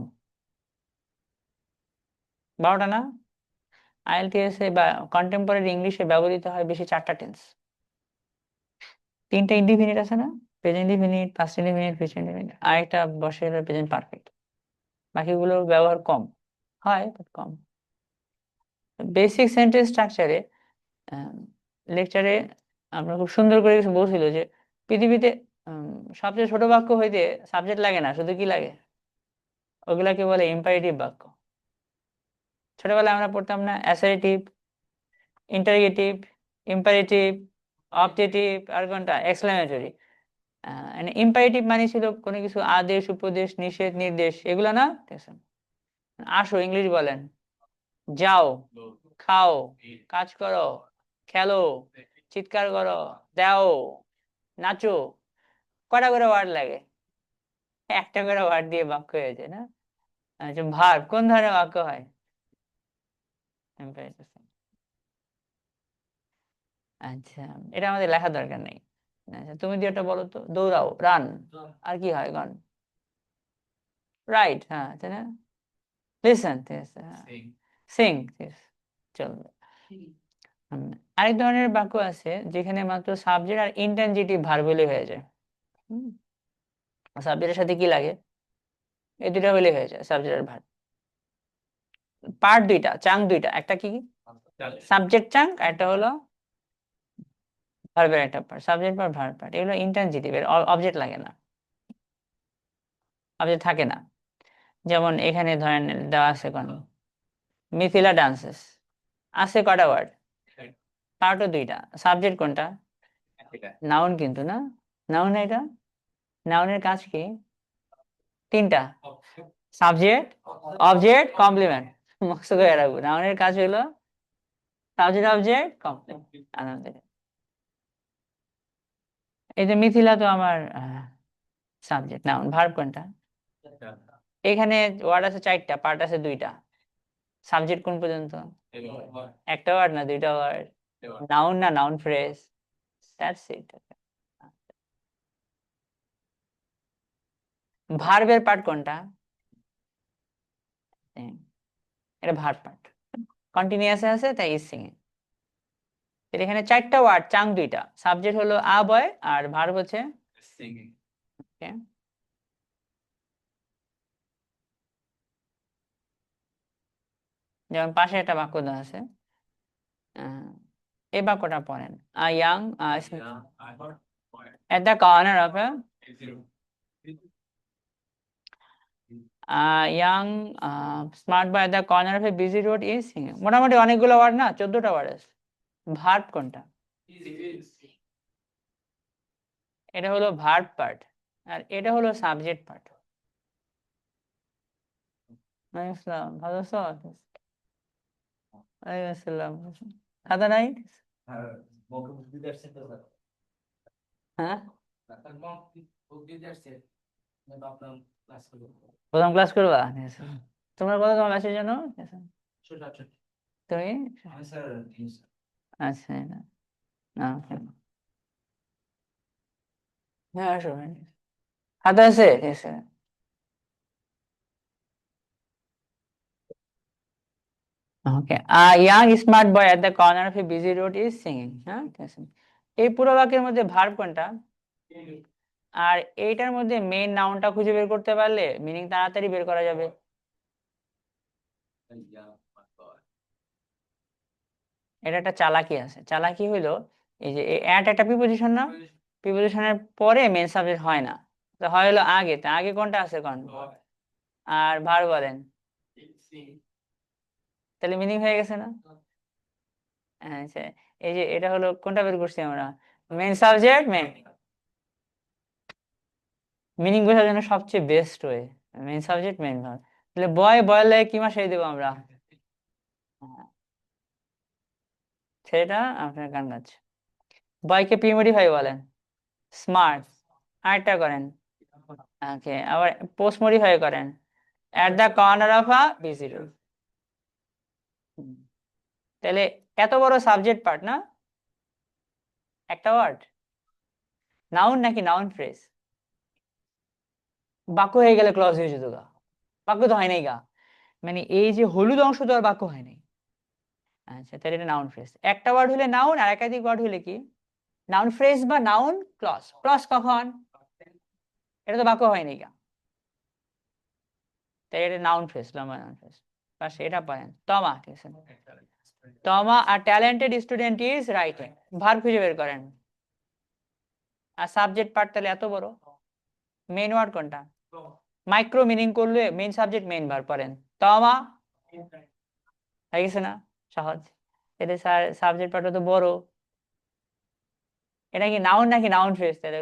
12টা না। আইএলটিএস এ বা কন্টেম্পোরারি ইংলিশে ব্যবহৃত হয় বেশি 4টা টেন্স। 3টা ইনডিফিনিট আছে না, present indefinite, past indefinite, future indefinite, আর একটা বসে হলো প্রেজেন্ট পারফেক্ট। বাকিগুলোর ব্যবহার কম হয়, বাট কম। বেসিক সেন্টেন্স স্ট্রাকচারে লেকচারে আমরা খুব সুন্দর করে কিছু বলছিল যে পৃথিবীতে সবচেয়ে ছোট বাক্য হইতে সাবজেক্ট লাগে না, শুধু কি লাগে, ওগুলাকে বলে ইম্পারেটিভ বাক্য। ছোটবেলায় আমরা পড়তাম না অ্যাসার্টিভ, ইন্টারগেটিভ, ইম্পারেটিভ, অবজেক্টিভ, আর কোনটা এক্সক্লেমেটরি। ইম্পারেটিভ মানে ছিল কোনো কিছু আদেশ, উপদেশ, নিষেধ, নির্দেশ, এগুলো না, ঠিক আছে। আসো, ইংলিশ বলেন, যাও, খাও, কাজ করো, খেলো, চিৎকার করো, দাও, নাচো। কয়টা করে ওয়ার্ড লাগে? একটা করে ওয়ার্ড দিয়ে বাক্য হয়েছে না। আচ্ছা, ভার্ব কোন ধরনের বাক্য হয়? Imperative. আচ্ছা, এটা আমাদের লেখার দরকার নেই। আচ্ছা, তুমি দিয়ে একটা বলো তো, দৌড়াও, রান, আর কি হয়, গান, রাইট, হ্যাঁ, তাই না, লিসেন, ঠিক আছে, সিং, ঠিক আছে, চলবে। হুম, আরেক ধরনের বাক্য আছে যেখানে মাত্র সাবজেক্ট আর ইনট্যানজিটিভ ভার্ব হলে হয়ে যায়। সাবজেক্টের সাথে কি লাগে, এই দুটো হলে হয়ে যায় সাবজেক্ট আর ভার্ব। পার্ট দুইটা, চাঙ্ক দুইটা, একটা কি সাবজেক্ট চাঙ্ক, একটা হলো ভার্বের একটা পার্ট। সাবজেক্ট বা ভার্ব পার্ট, এগুলো ইনট্যানজিটিভ, এর অবজেক্ট লাগে না, অবজেক্ট থাকে না। যেমন এখানে ধরেন দেওয়া আছে কোন, মিথিলা ডান্সেস, আছে কটা ওয়ার্ড, পার্টও দুইটা, সাবজেক্ট কোনটা, নাউন কিন্তু না, নাউন এটা, নাউনের কাজ কি, 3টা, সাবজেক্ট, অবজেক্ট, কমপ্লিমেন্ট। মস্ত করে রাখবো, নাউনের কাজ হলো সাবজেক্ট, অবজেক্ট, কমপ্লিমেন্ট, আনন্দ। এই যে মিথিলা তো আমার সাবজেক্ট, নাউন, ভার্ব কোনটা, এখানে ওয়ার্ড আছে 4টা, পার্ট আছে 2টা, সাবজেক্ট কোন পর্যন্ত, একটা ওয়ার্ড না 2টা ওয়ার্ড, নাউন না, নাউন ফ্রেজ, দ্যাটস ইট। ভার্বের পার্ট কোনটা, এটা ভার্ব পার্ট, কন্টিনিউয়াস আছে তাই ইজ সিঙ্গিং। এখানে 4টা ওয়ার্ড, চাং 2টা, সাবজেক্ট হলো আ বয়, আর ভার্ব হচ্ছে সিঙ্গিং। ওকে, যেমন পাশে একটা বাক্য দেওয়া আছে, এই বাক্যটা পড়েন, আ young at the corner of a young smart boy at the corner of a busy road is singing। মোটামুটি অনেকগুলো ওয়ার্ড না, 14টা ওয়ার্ড আছে। ভার্ব কোনটা, এটা হলো ভার্ব পার্ট, আর এটা হলো সাবজেক্ট পার্ট। আসসালাম, ভালো আছো? ওয়ালাইকুম আসসালাম। খাতা নাই? হ্যাঁ, প্রথম ক্লাস করবা? তোমরা কত তোমার ব্যাচের জন্য তুমি আচ্ছা না না কেন? হ্যাঁ আসো হাতে আছে ঠিক আছে okay young smart boy at the corner of a busy road is singing হ্যাঁ ঠিক আছে এই পুরো বাক্যের মধ্যে ভার্ব কোনটা আর এইটার মধ্যে মেইন নাউনটা খুঁজে বের করতে পারলে মিনিং তাড়াতাড়ি বের করা যাবে এটা একটা চালাকি আছে চালাকি হইলো এই যে অ্যাট একটা প্রিপজিশন না প্রিপজিশনের পরে মেইন সাবজেক্ট হয় না তো হয় হলো আগে তা আগে কোনটা আছে কোন আর ভার বলেন তাহলে মিনিং হয়ে গেছে না আচ্ছা এই যে এটা হলো কোনটা বের করছি আমরা মেইন সাবজেক্ট মেইন মিনিং বোঝার জন্য সবচেয়ে best way main subject main verb তাহলে বয় বয়ের লাগে কি মাস এই দেবো আমরা হ্যাঁ, সেটা আপনার গান গাচ্ছে বয়কে প্রি মডিফাই বলেন স্মার্ট আরেকটা করেন ওকে আবার পোস্ট মডিফাই করেন এট the corner of a busy road তাহলে এত বড় সাবজেক্ট পার্ট না একটা ওয়ার্ড নাউন নাকি নাউন ফ্রেজ বাক্য হয়ে গেলে ক্লজ হয়ে যেত গা বাক্য তো হয় নাই গা মানে এই যে হলুদ অংশ তো আর বাক্য হয় নাই আচ্ছা তাহলে এটা নাউন ফ্রেজ একটা ওয়ার্ড হলে নাউন আর একাধিক ওয়ার্ড হলে কি নাউন ফ্রেজ বা নাউন ক্লজ ক্লজ কখন এটা তো বাক্য হয় নাই গা তাই এটা নাউন ফ্রেজ লম্বা নাউন ফ্রেজ বাস এটা পারেন তমা ঠিক আছে তমা আর talented student is writing verb খুঁজে বের করেন আর সাবজেক্ট পার্ট তাহলে এত বড় মেইন ওয়ার্ড কোনটা মাইক্রো মিনিং করলে মেইন সাবজেক্ট মেইন ভার্ব পড়েন তমা হয়ে গেছে না সহজ এটা সাবজেক্ট পার্ট তো বড় এটা কি নাউন নাকি নাউন ফ্রেজ তাহলে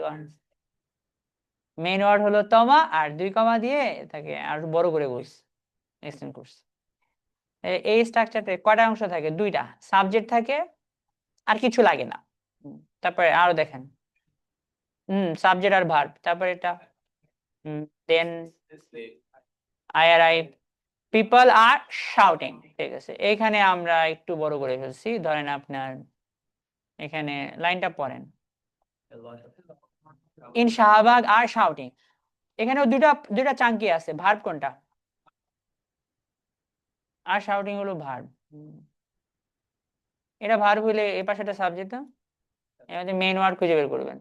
মেইন ওয়ার্ড হলো তমা আর দুই কমা দিয়ে তাকে আর বড় করে বলছি এক্সটেন্ড করছি এই স্ট্রাকচারতে কয়টা অংশ থাকে দুইটা সাবজেক্ট থাকে আর কিছু লাগে না তারপরে আরো দেখেন সাবজেক্ট আর ভার্ব তারপরে এটা then I are I people are shouting ঠিক আছে এখানে আমরা একটু বড় করে ফেলছি ধরেন আপনার এখানে লাইনটা পড়েন ইন শাহবাগ আর শাউটিং এখানেও দুইটা দুইটা চাঙ্কি আছে ভার্ব কোনটা আর শাউটিং হলো ভার্ব এটা ভার্ব হলে এ পাশে একটা সাবজেক্ট না এর মেইন ওয়ার্ড খুঁজে বের করবেন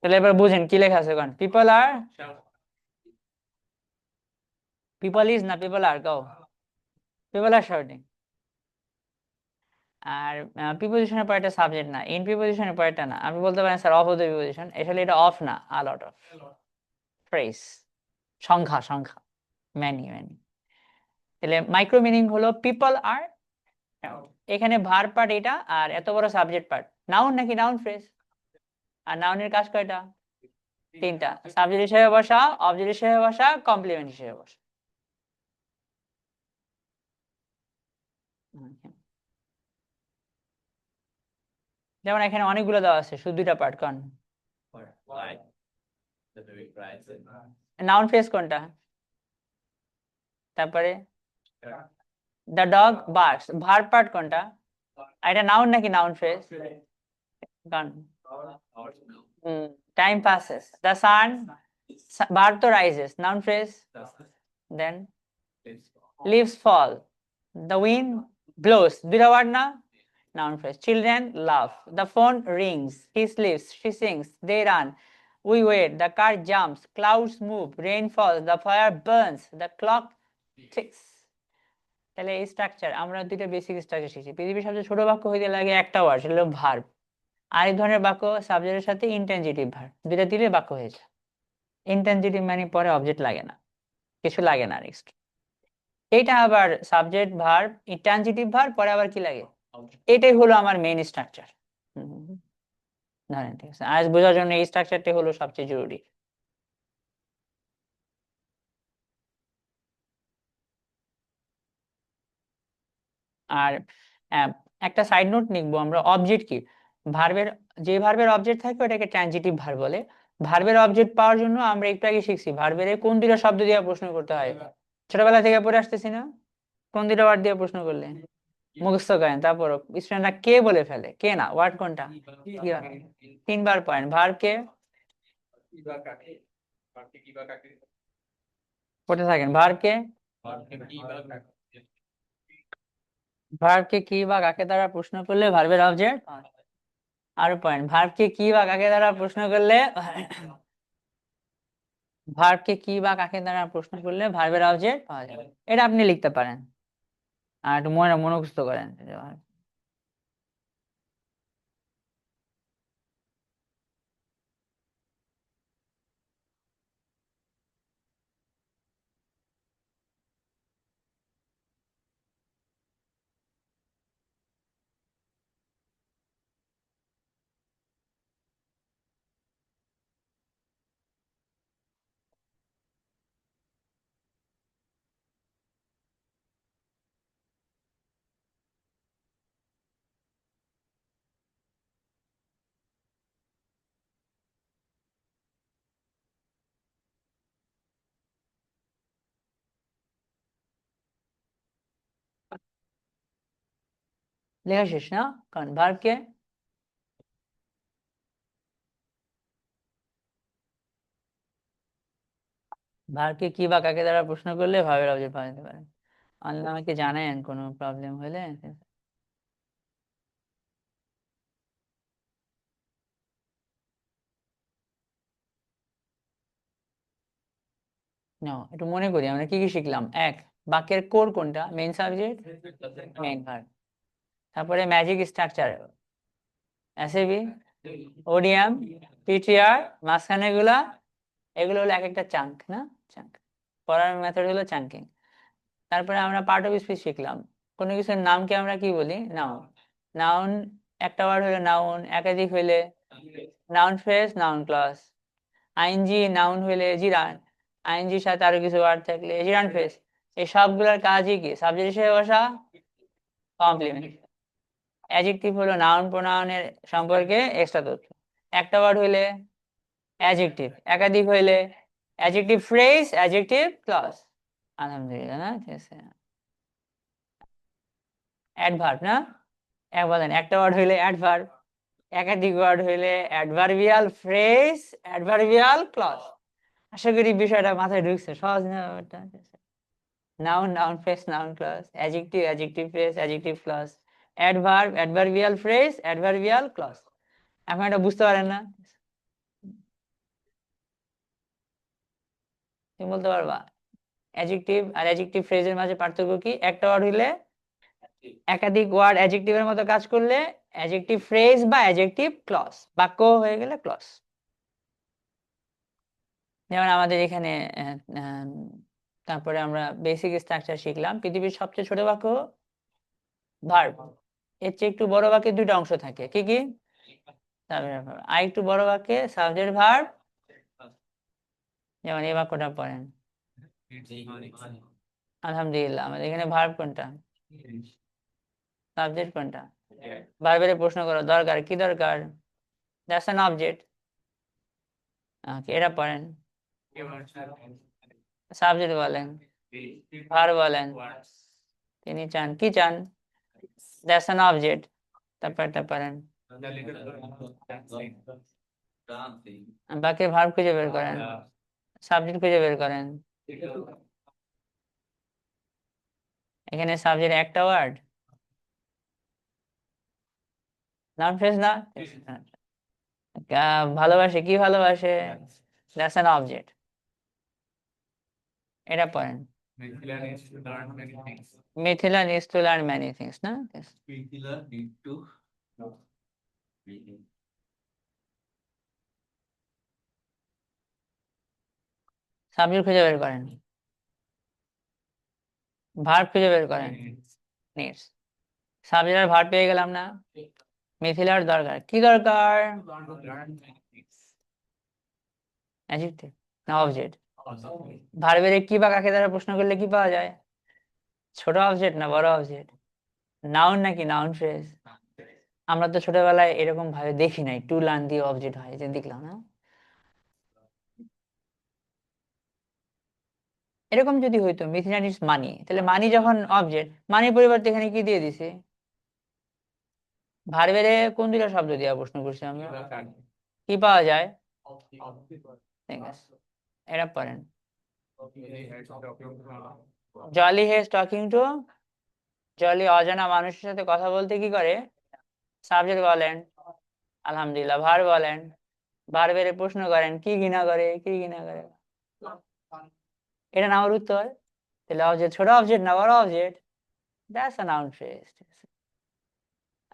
তাহলে এবার বুঝেন কি লেখা আছে কোন পিপল ইজ না পিপল আর গাও people are shouting R প্রিপোজিশনের পরেটা subject না ইন প্রিপোজিশনের পরেটা না আপনি বলতে পারেন sir of of the preposition আসলে এটা অফ না আ লট অফ ফ্রেজ সংখ্যা সংখ্যা ম্যানি ম্যানি তাহলে মাইক্রো মিনিং হলো পিপল আর এখানে ভার পার্ট এটা আর এত বড় সাবজেক্ট পার্ট নাউন নাকি নাউন ফ্রেজ আর নাউনের কাজ কয়টা তিনটা সাবজেক্ট হিসেবে বসা অবজেক্ট হিসেবে বসা কমপ্লিমেন্ট হিসেবে বসা যেমন এখানে অনেকগুলো দেওয়া আছে শুধু দুইটা পার্ট কোন নাউন ফ্রেজ কোনটা তারপরে the dog barks verb part কোনটা আর এটা নাউন নাকি নাউন ফ্রেজ কোন time passes the sun verb তো rises noun phrase then leaves fall the wind blows দুইটা ওয়ার্ড না noun phrase children laugh the phone rings he sleeps she sings they run we wait the car jumps clouds move rain falls the fire burns the clock ticks তাহলে এই structure আমরা দুইটা basic structure শিখছি পৃথিবীর সবচেয়ে ছোট বাক্য হইতে লাগে একটা ওয়ার্ড সেটা হলো ভার্ব আরেক ধরনের বাক্য সাবজেক্টের সাথে ইনটেনজিটিভ ভার্ব দুইটা দিলে বাক্য হয়ে যায় ইনটেনজিটিভ মানে পরে অবজেক্ট লাগে না কিছু লাগে না নেক্সট এটা আবার সাবজেক্ট ভার্ব ইনটেনজিটিভ ভার্ব পরে আবার কি লাগে এটাই হলো আমার মেইন স্ট্রাকচার ধরেন ঠিক আছে আজ বোঝার জন্য এই স্ট্রাকচারটি হলো সবচেয়ে জরুরি আর একটা সাইড নোট লিখবো আমরা অবজেক্ট কি ভার্বের যে ভার্বের অবজেক্ট থাকে ওটাকে ট্রানজিটিভ ভার্ব বলে ভার্বের অবজেক্ট পাওয়ার জন্য আমরা একটু আগে শিখছি ভার্বের কোন দুটো শব্দ দিয়ে প্রশ্ন করতে হয়, ছোটবেলা থেকে পড়ে আসতেছি না? কোন দুটো ওয়ার্ড দিয়ে প্রশ্ন করলে মুখস্থ করেন, তারপর স্টুডেন্টরা কে বলে ফেলে, কে না, ওয়ার্ড কোনটা? তিনবার পয়েন্ট, ভার্ব কে পড়তে থাকেন, ভার্ব কে কি বা কাকে দ্বারা প্রশ্ন করলে ভার্বের অবজেক্ট, আর পয়েন্ট, ভার্ব কে কি বা কাকে দ্বারা প্রশ্ন করলে ভার্বের অবজেক্ট পাওয়া যাবে। এটা আপনি লিখতে পারেন আর একটু মনোস্থ করেন। লেখা শেষ না? কারণ ভার্ব কে কি বা কাকে দ্বারা প্রশ্ন করলে ভার্বের অবজেক্ট পাওয়া যেতে পারে। আমাকে জানায়েন কোনো প্রবলেম হলে। একটু মনে করি আমরা কি কি শিখলাম। এক, বাক্যের কোর কোনটা, মেইন সাবজেক্ট, মেইন ভার্ব। তারপরে magic structure, SAB, ODM, PTR, মাঝখানে গুলা, এগুলো হলো এক একটা চাঙ্ক না, চাঙ্ক পড়ার মেথড হলো চাঙ্কিং। তারপরে আমরা পার্ট অফ স্পিচ শিখলাম, কোনো কিছুর নামকে আমরা কি বলি, নাউন। নাউন একটা ওয়ার্ড হলে নাউন, একাধিক হইলে noun phrase, noun clause. ING noun হইলে জিরান, আইএনজির সাথে আরো কিছু ওয়ার্ড থাকলে জিরান ফ্রেজ। এই সবগুলোর কাজই কি, সাবজেক্ট হিসেবে বসা, কমপ্লিমেন্ট। অ্যাডজেক্টিভ হলো নাউন প্রোনাউনের সম্পর্কে এক্সট্রা তথ্য। একটা ওয়ার্ড হইলে অ্যাডজেক্টিভ, একাধিক হইলে অ্যাডজেক্টিভ ফ্রেজ, অ্যাডজেক্টিভ ক্লজ। আলহামদুলিল্লাহ, না ঠিক আছে। অ্যাডভার্ব না, এক বলেন, একটা ওয়ার্ড হইলে অ্যাডভার্ব, একাধিক ওয়ার্ড হইলে অ্যাডভার্বিয়াল ফ্রেজ, অ্যাডভার্বিয়াল ক্লজ। আশা করি বিষয়টা মাথায় ঢুকছে, সহজ না ব্যাপারটা? Noun, noun phrase, noun clause, adjective, adjective phrase, adjective clause, adverb, adverbial phrase, adverbial clause. এখন এটা বুঝতে পারেন না? তুমি বলতে পারবা অ্যাডজেক্টিভ আর অ্যাডজেক্টিভ ফ্রেজের মাঝে পার্থক্য কি? একটা ওয়ার্ড হইলে একাধিক ওয়ার্ড অ্যাডজেক্টিভের মতো কাজ করলে অ্যাডজেক্টিভ ফ্রেজ বা অ্যাডজেক্টিভ ক্লজ, বাক্য হয়ে গেলে ক্লজ। যেমন আমাদের এখানে তারপরে আমরা বেসিক স্ট্রাকচার শিখলাম, পৃথিবীর সবচেয়ে ছোট বাক্য ভার্ব। এর চেয়ে একটু বড় বাক্যে দুইটা অংশ থাকে, কি কি? আর একটু বড় বাক্যে সাবজেক্ট ভার্ব। যেমন এই বাক্যটা পড়েন, আলহামদুলিল্লাহ। আমাদের এখানে ভার্ব কোনটা, সাবজেক্ট কোনটা? ভার্বের প্রশ্ন করা দরকার, কি দরকার? That's an object. এটা পড়েন, সাবজেক্ট বলেন, ভার্ব বলেন। তিনি চান, কি চান? That's an object. তারপরটা পড়েন, বাকি ভার্ব খুঁজে বের করেন, সাবজেক্ট খুঁজে বের করেন। এখানে সাবজেক্ট একটা ওয়ার্ড, নাউন ফ্রেজ না। ভালোবাসে, কি ভালোবাসে? That's an object. এটা পড়েন, Mithila needs to learn many things না। সাবজেক্ট খুঁজে বের করেন, ভার্ব খুঁজে বের করেন, নিডস। সাবজেক্ট আর ভার্ব পেয়ে গেলাম না, মিথিলার দরকার, কি দরকার? অ্যাডজেক্টিভ না অবজেক্ট? ভার্বের কি বা কাকে দ্বারা প্রশ্ন করলে কি পাওয়া যায়? ছোট অবজেক্ট না বড় অবজেক্ট? নাউন নাকি নাউন ফ্রেজ? আমরা তো ছোটবেলায় এরকম ভাবে দেখি নাই, টু লার্ন দিয়ে অবজেক্ট হয়, যে দেখলাম না। এরকম যদি হইতো মিথিলা নিডস মানি, তাহলে মানি যখন অবজেক্ট, মানির পরিবর্তে এখানে কি দিয়ে দিছে? ভার্বেরে কোন দুইটা শব্দ দিয়ে প্রশ্ন করছি আমরা? কি পাওয়া যায়? ঠিক আছে, এটা পড়েন। Jolly has talking to, Jolly অজানা মানুষের সাথে কথা বলতে কি করে? সাবজেক্ট বলেন আলহামদুলিল্লাহ, ভার্ব বলেন, ভার্বের প্রশ্ন করেন কি ঘৃণা করে, কি ঘৃণা করে। এটা না আমার উত্তর। তাহলে অবজেক্ট ছোট অবজেক্ট না বড় object? That's a noun phrase.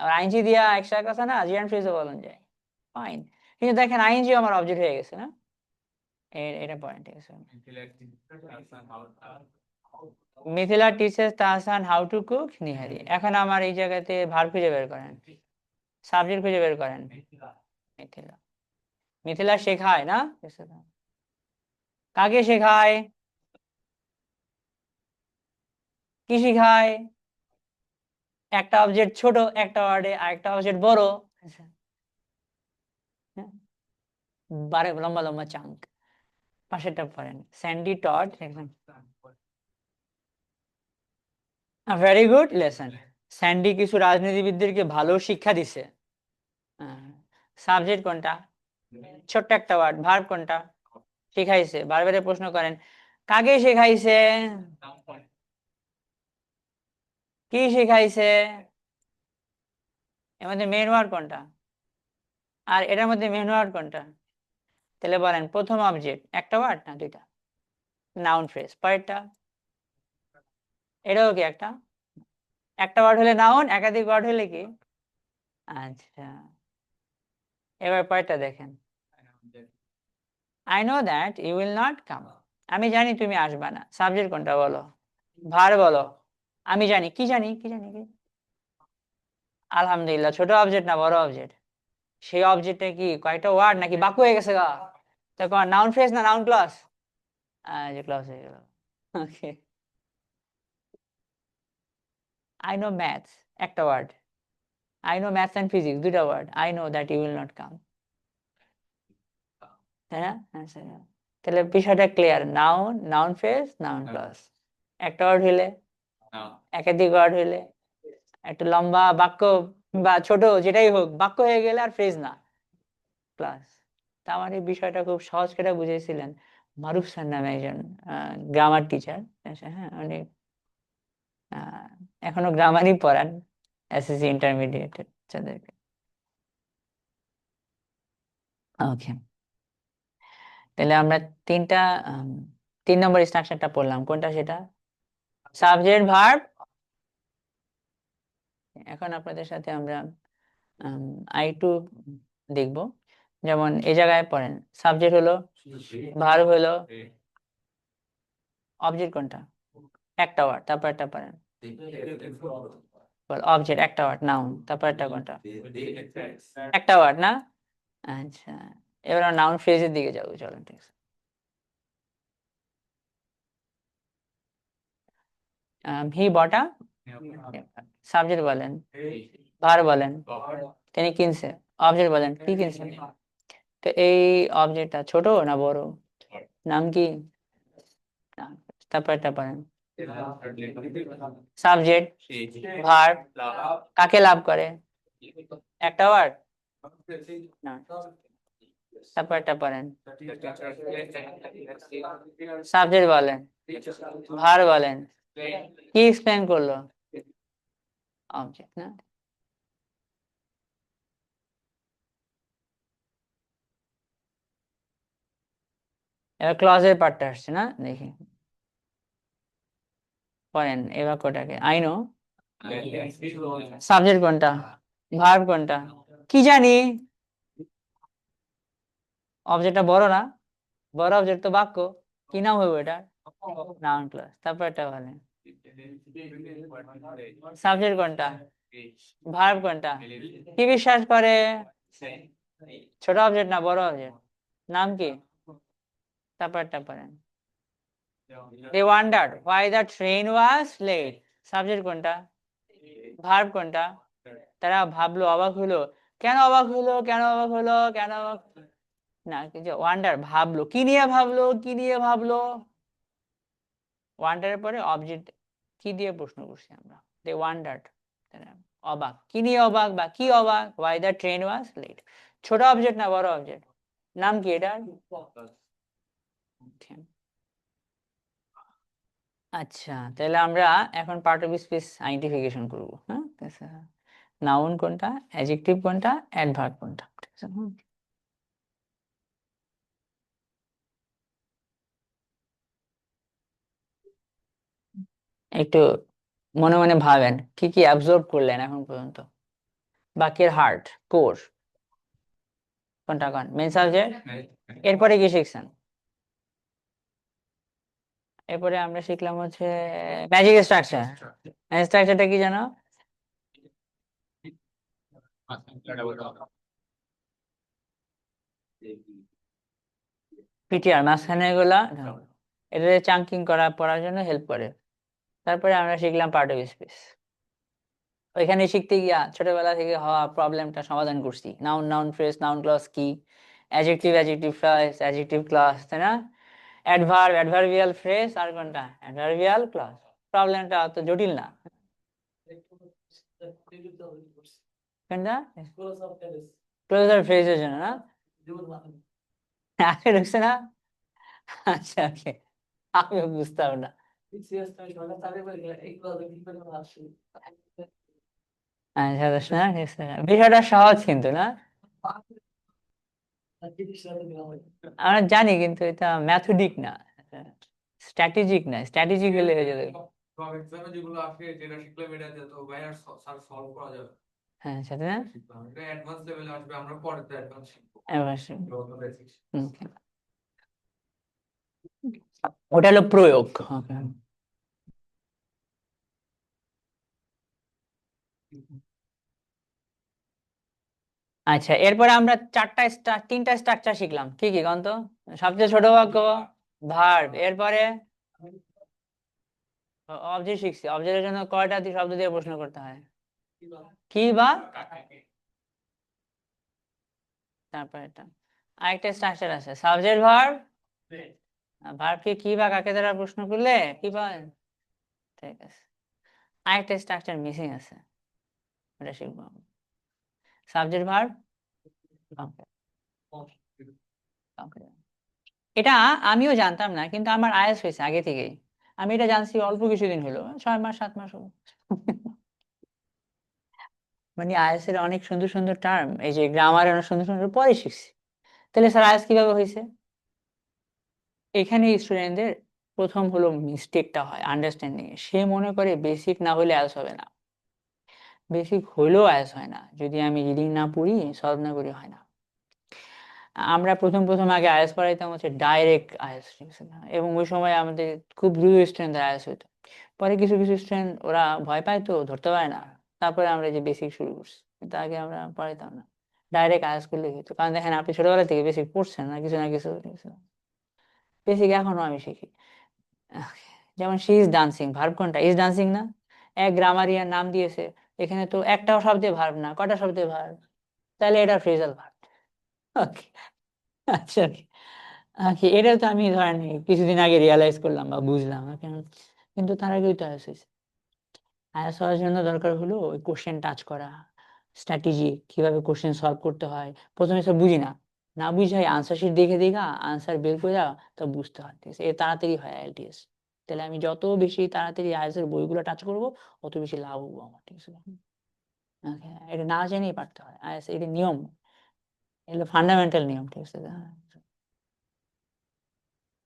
আর আইনজি দিয়া এক্সট্রা কথা না, জিয়ান ফ্রেজও বলেন যায়, ফাইন। কিন্তু দেখেন আইনজি আমার অবজেক্ট হয়ে গেছে না, এটা পয়েন্ট। ঠিক আছে, Mithila teachers Tahsan how to cook nihari. এখন আমার এই জায়গাতে ভার্ব খুঁজে বের করেন, সাবজেক্ট খুঁজে বের করেন। মিথিলা, মিথিলা শেখায় না, কাকে শেখায়? কি শেখায়? একটা অবজেক্ট ছোট একটা ওয়ার্ডে, আর একটা অবজেক্ট বড়। হ্যাঁ, বারে লম্বা লম্বা চাঙ্ক। পাশেরটা পড়েন, Sandy Todd very good lesson. Sandy কিছু রাজনীতিবিদদেরকে ভালো শিক্ষা দিছে। সাবজেক্ট কোনটা? ছোট্ট একটা ওয়ার্ড। ভার্ব কোনটা? শিখাইছে। বারবারে প্রশ্ন করেন কাকে শেখাইছে, কি শিখাইছে? এর মধ্যে মেইন ওয়ার্ড কোনটা, আর এটার মধ্যে মেইন ওয়ার্ড কোনটা? তাহলে বলেন প্রথম অবজেক্ট একটা ওয়ার্ড না দুইটা? Noun phrase. পরেরটা এটাও কি একটা? একটা ওয়ার্ড হলে নাউন, একাধিক ওয়ার্ড হলে কি? আচ্ছা, এবার পরেরটা দেখেন, I know that you will not come. আমি জানি তুমি আসবা না। সাবজেক্ট কোনটা বলো? ভার বলো। আমি জানি, কি জানি, কি জানি কি? আলহামদুলিল্লাহ, ছোট অবজেক্ট না বড় অবজেক্ট? সেই অবজেক্টে কি কয়টা ওয়ার্ড নাকি বাক্য হয়ে গেছে গা? তখন নাউন ফ্রেজ না নাউন ক্লজ? যে ক্লজ হয়ে গেল। ওকে, আই নো ম্যাথস একটা word, I know maths and physics দুইটা word, I know that you will not come. তাই না? আচ্ছা, তাহলে বিষয়টা clear. Noun, noun phrase, noun clause. একটা ওয়ার্ড হইলে, একাধিক ওয়ার্ড হইলে, একটা লম্বা বাক্য বা ছোট যেটাই হোক বাক্য হয়ে গেলে আর ফ্রেজ না, ক্লাস। তা আমার এই বিষয়টা খুব সহজ করে বুঝিয়েছিলেন মারুফ স্যার নামে একজন গ্রামার টিচার। হ্যাঁ, উনি এখনো গ্রামারই পড়ান এসএসসি ইন্টারমিডিয়েট বাচ্চাদেরকে। ওকে, তাহলে আমরা তিনটা আম, 3 নম্বর স্ট্রাকচারটা পড়লাম, কোনটা সেটা? Subject verb. এখন আপনাদের সাথে আমরা I2 দেখব। যেমন এই জায়গায় পড়েন, সাবজেক্ট হলো, ভার্ব হলো, অবজেক্ট কোনটা? একটা ওয়ার্ড, তারপর একটা পড়েন অবজেক্ট একটা ওয়ার্ড, নাউন, তারপর একটা কোনটা? একটা ওয়ার্ড না? আচ্ছা, এবার নাউন ফ্রেজের দিকে যাবো, চলেন। ঠিক আছে, হি বটা, সাবজেক্ট বলেন, ভার বলেন, তিনি কিনছে, অবজেক্ট বলেন কি কিনছে। তো এই অবজেক্টটা ছোট না বড়? নাম কি? তারপর একটা পড়েন, সাবজেক্ট, ভার, কাকে লাভ করে? একটা ওয়ার্ড না, তারপর একটা পড়েন, সাবজেক্ট বলেন, ভার বলেন, কি এক্সপ্লেন করলো? অবজেক্ট না? এবার ক্লজের পার্টটা আসছে না, দেখি পড়েন এই বাক্যটাকে, আই নো, সাবজেক্ট কোনটা, ভার্ব কোনটা, কি জানি। অবজেক্টটা বড় না? বড় অবজেক্ট তো বাক্য, কি নাম হইব এটা? Noun clause. তারপর এটা বলেন, সাবজেক্ট কোনটা, ভার্ব কোনটা, কি বিশ্বাস করে? ছোট অবজেক্ট না বড় অবজেক্ট? নাম কি? তারপর এটা পড়েন, they wondered why the train was late। Subject কোনটা, ভার্ব কোনটা? তারা ভাবলো, অবাক হলো, কেন অবাক হলো, কেন অবাক হলো, কেন অবাক, না কিছু ওয়ান্ডার, ভাবলো, কি নিয়ে ভাবলো, কি নিয়ে ভাবলো? ওয়ান্ডারের পরে অবজেক্ট কি দিয়ে প্রশ্ন করছি আমরা, দে ওয়ান্ডার্ড, অবাক, কি নিয়ে অবাক বা কি অবাক, why the train was late. ছোট অবজেক্ট না বড় অবজেক্ট, নাম কি এটার? আচ্ছা, তাহলে আমরা এখন পার্ট অফ স্পিচ আইডেন্টিফিকেশন করব। হ্যাঁ, নাউন কোনটা, অ্যাডজেক্টিভ কোনটা, অ্যাডভার্ব কোনটা, ঠিক আছে? একটু মনে মনে ভাবেন কি কি অ্যাবজর্ব করলেন এখন পর্যন্ত। বাক্যের হার্ট, কোর কোনটা, কোন মেন সাবজেক্ট, এরপরে কি শিখছেন? এরপরে আমরা শিখলাম হচ্ছে ম্যাজিক স্ট্রাকচার। স্ট্রাকচারটা কি জানো? পিটিআর মাঝখানে এগুলা এটা চাঙ্কিং করা পড়ার জন্য হেল্প করে। তারপরে আমরা শিখলাম পার্ট অফ স্পিচ। ওইখানে শিখতে গিয়া ছোটবেলা থেকে হওয়া প্রবলেমটা সমাধান করছি। Noun, noun phrase, noun clause কি, adjective, adjective phrase, adjective clause, তাই না? অ্যাডভার্ব, অ্যাডভার্বিয়াল ফ্রেজ, আর কোনটা, অ্যাডভার্বিয়াল ক্লজ। প্রবলেমটা অত জটিল না। কোনটা? ক্লোজার ফ্রেজের জন্য না? আগে ঢুকছে না? আচ্ছা, ওকে, আমিও বুঝতাম না। আচ্ছা, বুঝছো না? বিষয়টা সহজ কিন্তু না, আমরা জানি, কিন্তু এটা ম্যাথডিক না, স্ট্র্যাটেজিক না। স্ট্র্যাটেজিক হলে হয়ে যাবে। সব এক্সামে যেগুলো আসে যেটা শিখলাম এটা দিয়ে তো ভাই আর স্যার সলভ করা যাবে। হ্যাঁ, সাথে না? শিখলাম এটা অ্যাডভান্স লেভেলে আসবে, আমরা পরে তো অ্যাডভান্স শিখবো। অবশ্যই। যত basics। হুম। ওটা হলো প্রয়োগ। Okay. আচ্ছা, এরপরে আমরা তিনটা স্ট্রাকচার শিখলাম, কি কি কন্ত? সবচেয়ে ছোট বাক্য ভার্ব, এরপরে অবজেক্ট শিখছি। অবজেক্টের জন্য কয়টা শব্দ দিয়ে প্রশ্ন করতে হয়, কি বা, তারপর এটা আরেকটা স্ট্রাকচার আছে সাবজেক্ট ভার্ব। ভার্বকে কি বা কাকে দ্বারা প্রশ্ন করলে কি পায়, ঠিক আছে। আরেকটা স্ট্রাকচার মিসিং আছে, ওটা শিখবো সাবজেক্ট ভার্ব। এটা আমিও জানতাম না, কিন্তু আমার আইএলটিএস হয়েছে আগে থেকেই। আমি এটা জানছি অল্প কিছুদিন হলো, 6 মাস 7 মাস হলো। মানে আইএলটিএস এর অনেক সুন্দর সুন্দর টার্ম, এই যে গ্রামার অনেক সুন্দর সুন্দর পরে শিখছি। তাহলে স্যার আইএলটিএস কিভাবে হয়েছে? এখানে স্টুডেন্টদের প্রথম হলো মিস্টেকটা হয় আন্ডারস্ট্যান্ডিং এ। সে মনে করে বেসিক না হলে আইএলটিএস হবে না। বেসিক হলেও আইএলটিএস হয় না, যদি আমি রিডিং না পড়ি, সলভ না করি, হয় না। আমরা প্রথম প্রথম আগে আইএলটিএস পড়াইতাম হচ্ছে ডাইরেক্ট আইএলটিএস, ঠিক আছে না? এবং ওই সময় আমাদের খুব দ্রুত স্টুডেন্টদের আইএলটিএস হইতো। পরে কিছু কিছু স্টুডেন্ট ওরা ভয় পায়, তো ধরতে পারে না। তারপরে আমরা যে বেসিক শুরু করছি, কিন্তু আগে আমরা পড়াইতাম না, ডাইরেক্ট আইএলটিএস করলে হতো। কারণ দেখেন, আপনি ছোটবেলা থেকে বেসিক পড়ছেন না, কিছু না কিছু, ঠিক আছে? বেসিক এখনো আমি শিখি। যেমন শি ইজ ডান্সিং, ভার্ব কোনটা, ইজ ডান্সিং না? এক গ্রামারিয়ান নাম দিয়েছে, এখানে তো একটাও শব্দে ভার্ব না, কটা শব্দে ভার্ব, তাহলে এটা ফ্রেজাল ভার্ব। ওকে, আচ্ছা, এটা তো আমি ধরেন কিছুদিন আগে রিয়ালাইজ করলাম বা বুঝলাম, কিন্তু তার আগেই তো আইএলটিএস হয়েছে। আইএলটিএস হওয়ার জন্য দরকার হলো ওই কোশ্চেন টাচ করা, স্ট্র্যাটেজি, কিভাবে কোশ্চেন সলভ করতে হয়। প্রথমে সব বুঝি না, না বুঝাই আনসার শিট দেখে দেখা আনসার বের করে দাও, তো বুঝতে হয়, ঠিক আছে? এ তাড়াতাড়ি হয় আইএলটিএস। তাহলে আমি যত বেশি তাড়াতাড়ি আইএলটিএস এর বইগুলো টাচ করবো, অত বেশি লাভ হবো আমার, ঠিক আছে? Okay, এটা না জেনেই পারতে হয় আইএলটিএস, এটা নিয়ম, এগুলো ফান্ডামেন্টাল নিয়ম, ঠিক আছে?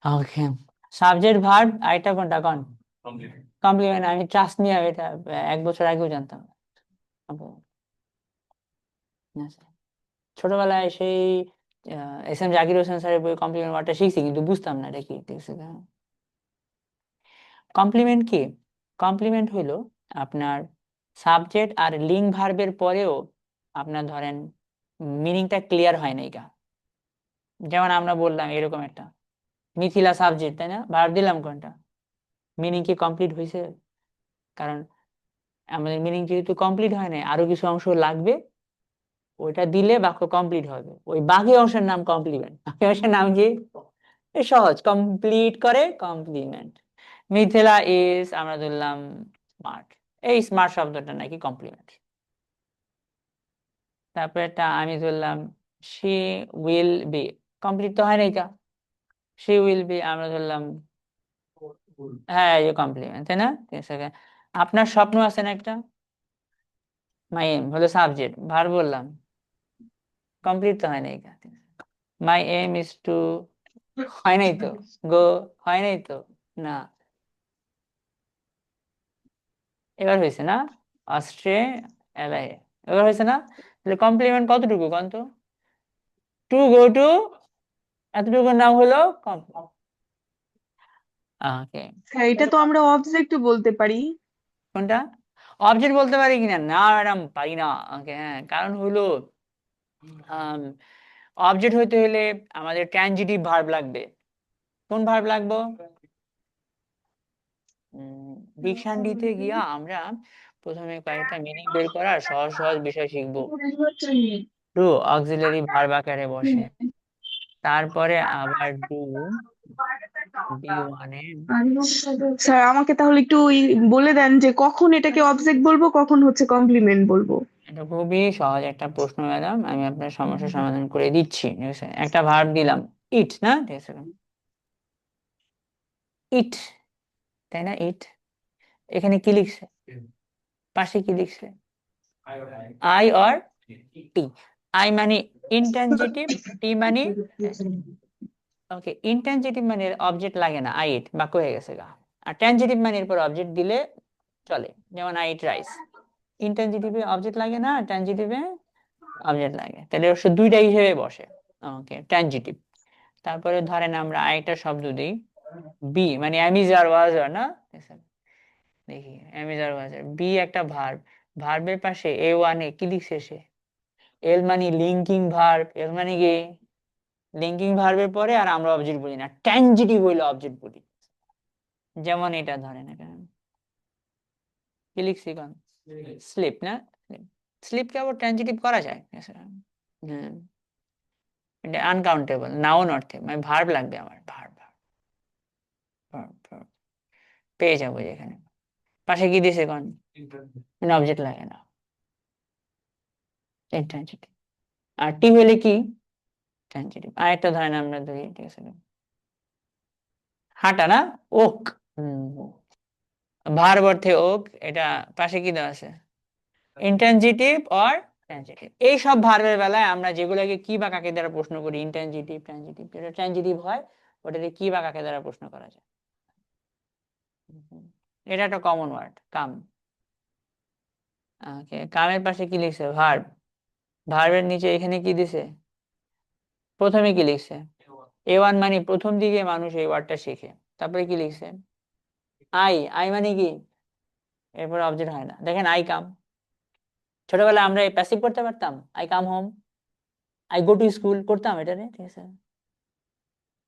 ওকে, সাবজেক্ট ভার্ব, আরেকটা কোনটা, কোন? কমপ্লিমেন্ট। আমি ট্রাস্ট নিয়ে এটা 1 বছর আগেও জানতাম না। Compliment, আচ্ছা। ছোটবেলায় সেই এস এম জাকির হোসেন স্যারের বই কমপ্লিমেন্ট ওয়ার্ডটা শিখছি, কিন্তু বুঝতাম না এটা কি, ঠিক আছে? কমপ্লিমেন্ট কি? কমপ্লিমেন্ট হইলো আপনার সাবজেক্ট আর লিঙ্ক ভার্বের পরেও আপনার ধরেন মিনিংটা ক্লিয়ার হয় না। এটা যেমন আমরা বললাম এরকম একটা মিথিলা সাবজেক্ট, তাই না? ভার্ব দিলাম কোনটা, মিনিং কি কমপ্লিট হয়েছে? কারণ আমাদের মিনিং যেহেতু কমপ্লিট হয় না, আরো কিছু অংশ লাগবে, ওইটা দিলে বাক্য কমপ্লিট হবে। ওই বাকি অংশের নাম কমপ্লিমেন্ট। বাকি অংশের নাম কি? সহজ, কমপ্লিট করে কমপ্লিমেন্ট। মিথিলা ইজ আমরা ধরলাম স্মার্ট, এই স্মার্ট শব্দটা নাকি কমপ্লিমেন্ট। তারপরে একটা আমি ধরলাম সি উইল বি, কমপ্লিট তো হয় নাই কা, সি উইল বি আমরা ধরলাম হ্যাঁ এই কমপ্লিমেন্ট, তাই না? ঠিক আছে, আপনার স্বপ্ন আছে না একটা, মাই এম হলো সাবজেক্ট, ভার বললাম কমপ্লিট তো হয় নাই কা, মাই এম ইজ টু হয় নাই তো, গো হয় নাই তো, না এবার হয়েছে না, অস্ট্রেলিয়া এবার হয়েছে না, তাহলে কমপ্লিমেন্ট কতটুকু কত, টু গো টু এতটুকু নাম হলো কমপ্লিমেন্ট। ওকে, হ্যাঁ, এটা তো আমরা অবজেক্টও বলতে পারি। কোনটা অবজেক্ট বলতে পারি কিনা, না ম্যাডাম পারি না। ওকে হ্যাঁ, কারণ হলো অবজেক্ট হইতে হলে আমাদের ট্রানজিটিভ ভার্ব লাগবে। কোন ভার্ব লাগবে? ডিকশনারিতে গিয়া আমরা প্রথমে কয়েকটা মিনিং বের করার সহজ সহজ বিষয় শিখবো। টু অক্সিলারি ভার্ব আকারে বসে, তারপরে আবার ডু বি ওয়ানে। স্যার আমাকে তাহলে একটু বলে দেন যে কখন এটাকে অবজেক্ট বলবো, কখন হচ্ছে কমপ্লিমেন্ট বলবো। এটা খুবই সহজ একটা প্রশ্ন ম্যাডাম, আমি আপনার সমস্যার সমাধান করে দিচ্ছি। ঠিক আছে, একটা ভার্ব দিলাম ইট, না ঠিক আছে, ইট, তাই না, ইট, এখানে কি লিখছে, পাশে কি লিখছে, আই অর টি, আই মানে ইনট্রানজিটিভ, টি মানে ট্রানজিটিভ। ওকে, ইনট্রানজিটিভ মানে অবজেক্ট লাগে না, আই ইট বাক্য হয়ে গেছে গা। আর ট্রানজিটিভ মানে এরপর অবজেক্ট দিলে চলে, যেমন আই ইট রাইস, ইনট্রানজিটিভে অবজেক্ট লাগে না, ট্রানজিটিভে অবজেক্ট লাগে, তাহলে অবশ্য দুইটা হিসেবে বসে। ওকে, ট্রানজিটিভ। তারপরে ধরেন আমরা আরেকটা শব্দ দিই বি, মানে অ্যামিজার ওয়াজার, না দেখি অ্যামিজার ওয়াজার, বি একটা ভার্ব, ভার্বের পাশে এ ওয়ানে কি লিখছে সে, এল মানে লিঙ্কিং ভার্ব, এল মানে কি লিঙ্কিং ভার্বের পরে আর আমরা অবজেক্ট বলি না, ট্যানজিটিভ হইলে অবজেক্ট বলি। যেমন এটা ধরেন এখানে কি লিখছি কোন, স্লিপ, না স্লিপকে আবার ট্রানজিটিভ করা যায়। হ্যাঁ, এটা আনকাউন্টেবল নাউন অর্থে, মানে ভার্ব লাগবে আমার, ভার্ব ভার্ব পেয়ে যাবো যেখানে, পাশে কি দিছে কোন, মানে অবজেক্ট লাগে না, ইন্ট্রানজিটিভ। আর টি হলে কি ট্রানজিটিভ। আর একটা ধরেন আমরা ধরি, ঠিক আছে, হাঁটা, না ওক, ভার্ব অর্থে ওক, এটা পাশে কি দেওয়া আছে, ইন্ট্রানজিটিভ অর ট্রানজিটিভ। এই সব ভার্বের বেলায় আমরা যেগুলোকে কি বা কাকে দ্বারা প্রশ্ন করি, ইন্ট্রানজিটিভ ট্রানজিটিভ, যেটা ট্রানজিটিভ হয় ওটাকে কি বা কাকে দ্বারা প্রশ্ন করা যায়। এটা একটা কমন ওয়ার্ড, কাম। ওকে, কামের পাশে কি লিখছে, ভার্ব, ভার্বের নিচে এখানে কি দিছে, প্রথমে কি লিখছে, এ ওয়ান, মানে প্রথম দিকে মানুষ এই ওয়ার্ডটা শিখে, তারপরে কি লিখছে, আই, আই মানে কি, এরপর অবজেক্ট হয় না, দেখেন আই কাম, ছোটবেলায় আমরা এই প্যাসিভ করতে পারতাম, I come home, I go to school করতাম এটা রে, ঠিক আছে,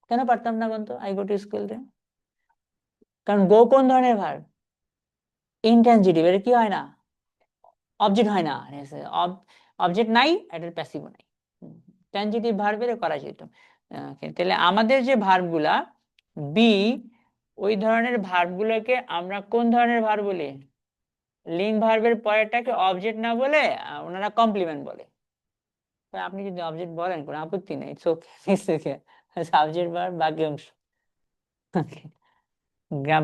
কেন পারতাম না বলতো আই গো টু স্কুল রে, কারণ গো কোন ধরনের ভার্ব, ইনট্রানজিটিভ, এটা কি হয় না, অবজেক্ট হয় না, ঠিক আছে, অবজেক্ট নাই, এটার প্যাসিভও নাই, ট্রানজিটিভ ভার্বের করা যেত। Okay, তাহলে আমাদের যে ভার্ব গুলা বি, ওই ধরনের ভার্ব গুলোকে আমরা কোন ধরনের ভার্ব বলি, লিঙ্ক ভার্বের পরেরটাকে অবজেক্ট না বলে ওনারা কমপ্লিমেন্ট বলে। তো আপনি যদি অবজেক্ট বলেন কোনো আপত্তি নেই, ইটস ওকে, সাবজেক্ট ভার্ব বাকি অংশ। Okay,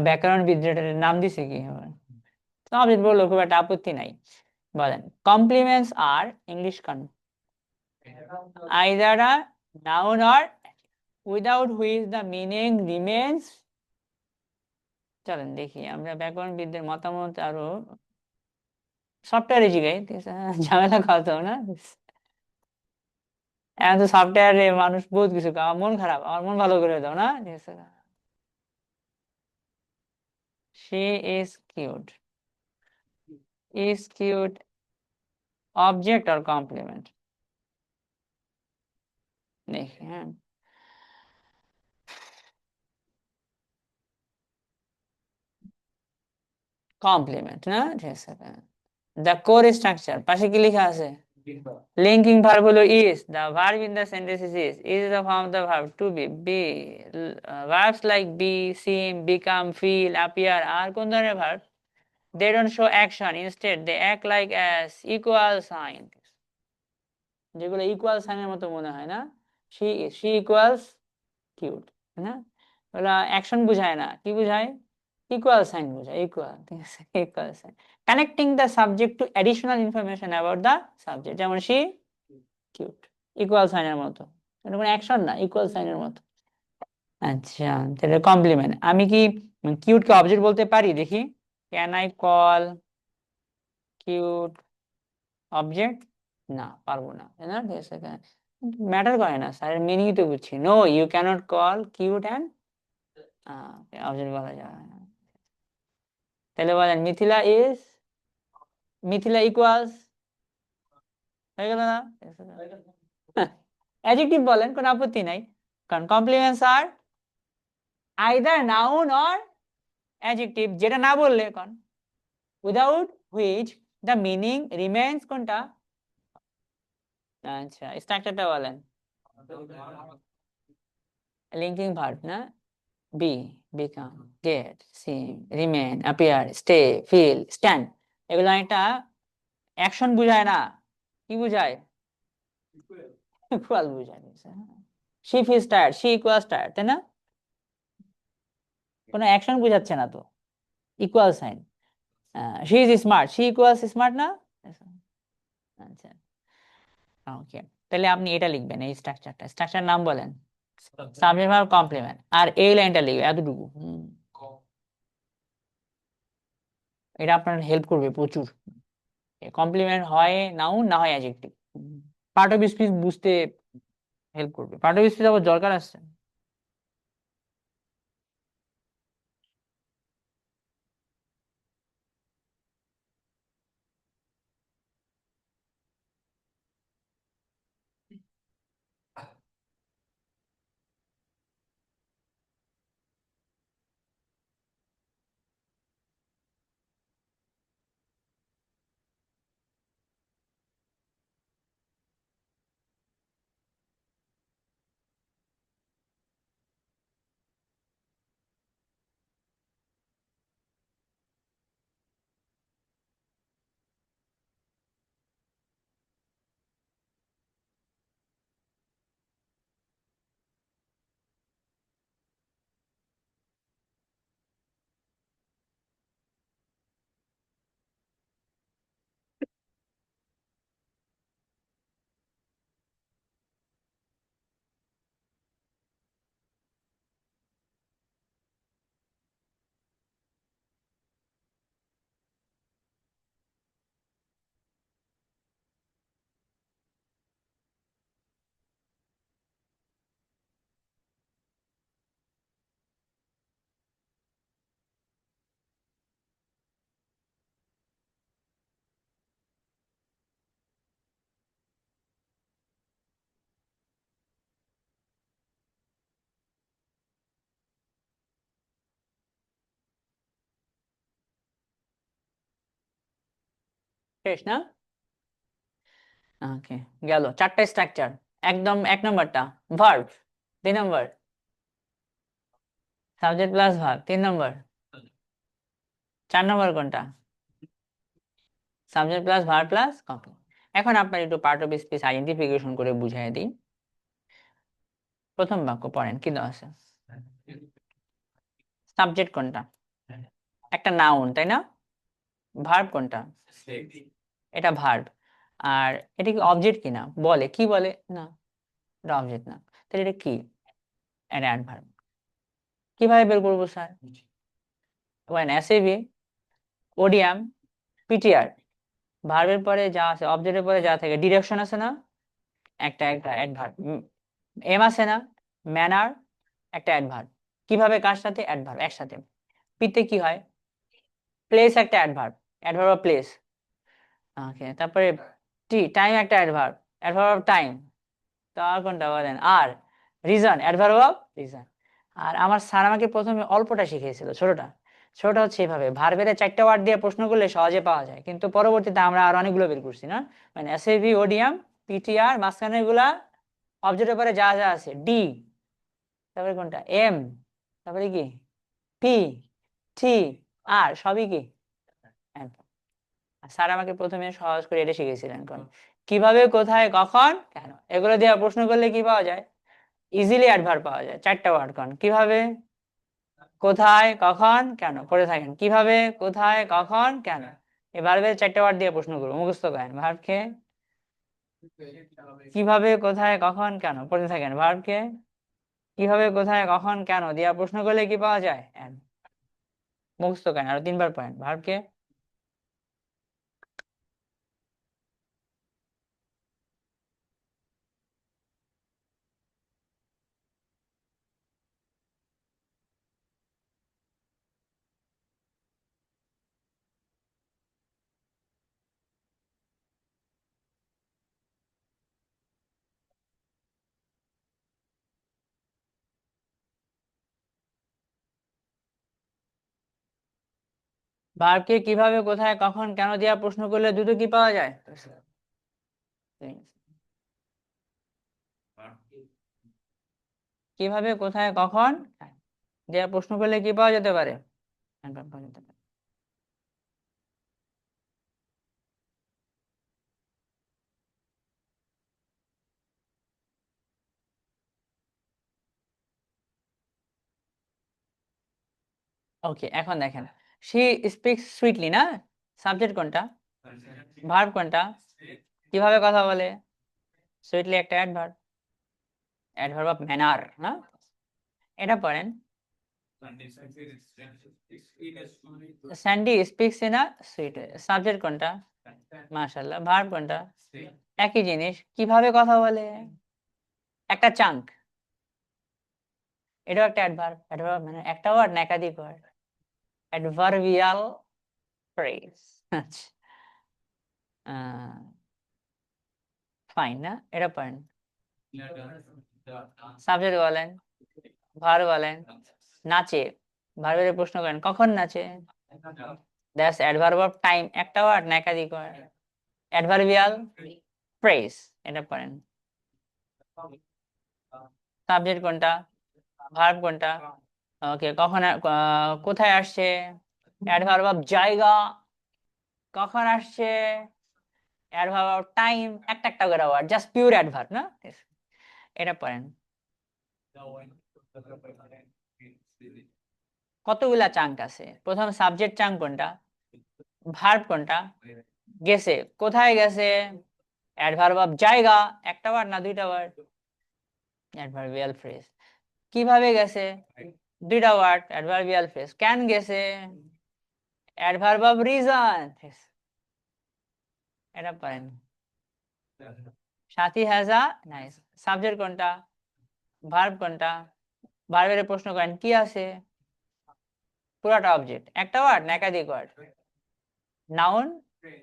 ব্যাকরণবিদরা এটার নাম দিছে কি আবার, তো অবজেক্ট বললো খুব একটা আপত্তি নাই। বলেন কমপ্লিমেন্টস আর ইংলিশ কন either a noun or without which the meaning remains। চলেন দেখি আমরা ব্যাকরণবিদদের মতামত আরো সফটওয়্যারে জিগাই, ঠিক আছে, ঝামেলা খাওয়াতে হবে না। এখন তো সফটওয়্যারে মানুষ বহুত কিছু, আমার মন খারাপ, আমার মন ভালো করে দাও না, ঠিক আছে, she is cute object or complement, দেখি হ্যাঁ, কমপ্লিমেন্ট, না ঠিক আছে, দ্য কোর স্ট্রাকচার পাশে কি লেখা আছে, লিঙ্কিং ভার্ব হলো is, the verb in the sentence is the form of the verb to be, be verbs like be, seem, become, feel, appear আর কোন ধরনের verb? They don't show action, instead they act like as equal sign, যেগুলো equal সাইনের মতো মনে হয় না, she equals cute, না ওগুলা অ্যাকশন বুঝায় না, কি বুঝায়? ইকুয়াল সাইন বুঝায়, ইকুয়াল, ঠিক আছে, equal sign connecting the subject to additional information about the subject, যেমন শি কিউট, ইকুয়াল সাইনের মতো, এটা কোনো অ্যাকশন না, ইকুয়াল সাইনের মতো। আচ্ছা, তাহলে কমপ্লিমেন্ট, আমি কি কিউটকে অবজেক্ট বলতে পারি? দেখি, can I call cute object? না, পারবো না, তাই না? ঠিক আছে, ম্যাটার করে না, স্যারের মিনিং তো বুঝছি। No, you can't call cute and object বলা যাবে না। তাহলে বলেন মিথিলা ইজ, মিথিলা ইকুয়ালস, হয়ে গেল না? অ্যাডজেক্টিভ বলেন, কোনো আপত্তি নাই, কারণ কমপ্লিমেন্টস আর আইদার নাউন অর অ্যাডজেক্টিভ, যেটা না বললে কোন, without which the meaning remains, কোনটা? আচ্ছা, স্ট্রাকচারটা বলেন। লিঙ্কিং ভার্ব না, be, become, get, seem, remain, appear, stay, feel, stand, এগুলো একটা অ্যাকশন বুঝায় না, কি বুঝায়? ইকুয়াল বুঝায়। she feels tired, she equals tired, তাই না? কোনো অ্যাকশন বুঝাচ্ছে না তো, equal sign. she is smart, she equals smart না? আচ্ছা, ওকে, তাহলে আপনি এটা লিখবেন, এই স্ট্রাকচারটা, স্ট্রাকচার নাম বলেন, সাবজেক্ট ভার্ব কমপ্লিমেন্ট, আর এই লাইনটা লিখবে এতটুকু, এটা আপনার হেল্প করবে প্রচুর। কমপ্লিমেন্ট হয় নাউন, না হয় অ্যাডজেক্টিভ, পার্ট অফ স্পিচ বুঝতে হেল্প করবে। পার্ট অফ স্পিচ আবার দরকার আছে। শেষ না? ওকে, গেল চারটা স্ট্রাকচার। একদম এক নম্বরটা verb, 2 number subject plus verb, 3 number, 4 number কোনটা? Subject plus verb plus complement. এখন আপনার একটু পার্ট অফ স্পিচ আইডেন্টিফিকেশন করে বুঝিয়ে দিই। প্রথম বাক্য পড়েন, কি দেওয়া আছে? সাবজেক্ট কোনটা? একটা নাউন, তাই না? ভার্ব কোনটা? এটা ভার্ব। আর এটা কি অবজেক্ট কিনা? বলে, কি বলে? না, এটা অবজেক্ট না, তাহলে এটা কি? এটা অ্যাডভার্ব। কিভাবে বের করবো স্যার? ওয়েন এসএভি, ওডিএম, পিটিআর, ভার্বের পরে যা আছে, অবজেক্টের পরে যা থাকে, ডিরেকশন আছে না, একটা একটা অ্যাডভার্ব, এম আছে না, ম্যানার, একটা অ্যাডভার্ব, কিভাবে, কার সাথে? অ্যাডভার্ব একসাথে। পিতে কি হয়? প্লেস একটা অ্যাডভার্ব, অ্যাডভার্ব অফ প্লেস। ওকে, তারপরে টাইম একটা অ্যাডভার্ব, অ্যাডভার্ব অফ টাইম। তো আর কোনটা বলেন? আর রিজন, অ্যাডভার্ব অফ রিজন। আর আমার স্যার আমাকে প্রথমে অল্পটা শিখিয়েছিল, ছোটটা, ছোট হচ্ছে এইভাবে ভার্বের 4টা ওয়ার্ড দিয়ে প্রশ্ন করলে সহজে পাওয়া যায়, কিন্তু পরবর্তীতে আমরা আর অনেকগুলো বের করছি না, মানে এসএভি, ওডিএম, পিটিআর, মাঝখানের গুলা অবজেক্টের পরে যা যা আছে, ডি, তারপরে কোনটা, এম, তারপরে কি, পি, টি, আর সবই কি adverb। স্যার আমাকে প্রথমে সহজ করে এটা শিখেছিলেন, কোন কিভাবে, কোথায়, কখন, কেন, এগুলো দিয়ে প্রশ্ন করলে কি পাওয়া যায়, ইজিলি অ্যাডভার্ব পাওয়া যায়। 4টা ওয়ার্ড, কোন কিভাবে, কোথায়, কখন, কেন, পড়ে থাকেন কিভাবে, কোথায়, কখন, কেন, এই ভার্বের 4টা ওয়ার্ড দিয়ে প্রশ্ন করবো, মুখস্থ করেন ভার্বকে, কিভাবে, কোথায়, কখন, কেন, পড়ে থাকেন ভার্বকে, কিভাবে, কোথায়, কখন, কেন দিয়া প্রশ্ন করলে কি পাওয়া যায়, মুখস্থ করেন, আরো 3বার পয়েন্ট ভার্বকে। ভার্বকে কিভাবে, কোথায়, কখন, কেন দিয়া প্রশ্ন করলে দুটো কি পাওয়া যায়, কিভাবে, কোথায়, কখন দিয়া প্রশ্ন করলে কি পাওয়া যেতে পারে, adverb পাওয়া যেতে পারে। ওকে, এখন দেখেন, শি স্পিক্স সুইটলি না, সাবজেক্ট কোনটা, ভার্ব কোনটা, কিভাবে কথা বলে, সুইটলি একটা অ্যাডভার্ব, অ্যাডভার্ব অফ ম্যানার না, এটা পড়েন, Sandy speaks in a sweet, subject কোনটা, মাশাআল্লাহ, ভার্ব কোনটা, একই জিনিস, কিভাবে কথা বলে, একটা চাঙ্ক, এটাও একটা অ্যাডভার্ব, অ্যাডভার্ব মানে একটা ওয়ার্ড না একাধিক ওয়ার্ড, অ্যাডভার্বিয়াল ফ্রেজ, আচ্ছা, ফাইন না, এটা পয়েন্ট, সাবজেক্ট বলেন, ভার্ব বলেন, নাচে, ভার্বের প্রশ্ন করেন কখন নাচে, দ্যাটস অ্যাডভার্ব অফ টাইম, একটা ওয়ার্ড না একাধিক ওয়ার্ড, অ্যাডভার্বিয়াল ফ্রেজ, এটা পড়েন, সাবজেক্ট কোনটা, ভার্ব কোনটা, ওকে, কখন কোথায় আসছে, অ্যাডভার্ব অফ জায়গা, কখন আসছে, অ্যাডভার্ব অফ টাইম, একটা একটা করে ওয়ার্ড, জাস্ট পিওর অ্যাডভার্ব না, এটা পড়েন, কতগুলা চাঙ্ক আছে, প্রথম সাবজেক্ট চাঙ্ক কোনটা, ভার্ব কোনটা, গেছে, কোথায় গেছে, অ্যাডভার্ব অফ জায়গা, একটা ওয়ার্ড না দুইটা ওয়ার্ড, অ্যাডভার্বিয়াল ফ্রেজ, কিভাবে গেছে, দুইটা ওয়ার্ড, অ্যাডভার্বিয়াল ফ্রেজ, কেন গেছে, অ্যাডভার্ব অফ রিজন, এটা পড়েন, সাথী হ্যাজ আ নাইস, সাবজেক্ট কোনটা, ভার্ব কোনটা, ভার্বের প্রশ্ন করেন কি আছে, পুরাটা অবজেক্ট, একটা ওয়ার্ড না একাধিক ওয়ার্ড, নাউন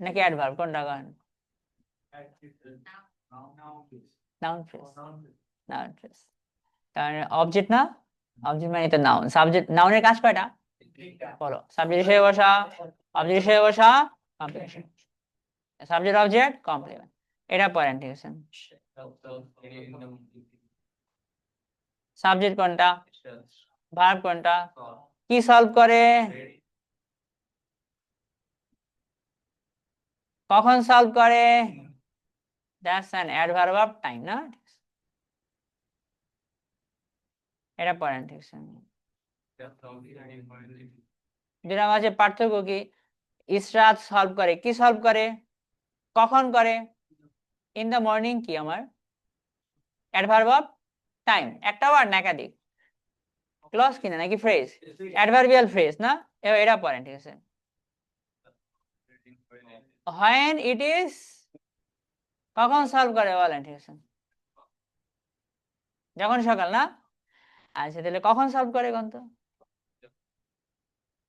নাকি অ্যাডভার্ব, কোনটা করেন, নাউন ফ্রেজ, নাউন ফ্রেজ, তার অবজেক্ট না, অবজেক্ট মানে তো নাউন, সাবজেক্ট, নাউনের কাজ কয়টা, বলো, সাবজেক্ট হিসেবে বসা, অবজেক্ট হিসেবে বসা, কমপ্লিমেন্ট, সাবজেক্ট অবজেক্ট কমপ্লিমেন্ট, এটা পয়েন্ট, ঠিক আছে, সাবজেক্ট কোনটা, ভার্ব কোনটা, কি সলভ করে, কখন সলভ করে, that's an adverb of time না, এটা পয়েন্ট, ঠিক আছে, দুটার মাঝে পার্থক্য কি, ইসরাত সলভ করে, কি সলভ করে, কখন করে, ইন দ্য মর্নিং কি আমার, অ্যাডভার্ব অফ টাইম, একটা ওয়ার্ড না একাধিক, ক্লজ কিনা নাকি ফ্রেজ, অ্যাডভার্বিয়াল ফ্রেজ না, এটা পয়েন্ট, ঠিক আছে, when it is, কখন সলভ করে বলেন, ঠিক আছে, যখন সকাল না, আচ্ছা তাহলে কখন সলভ করে কোন তো,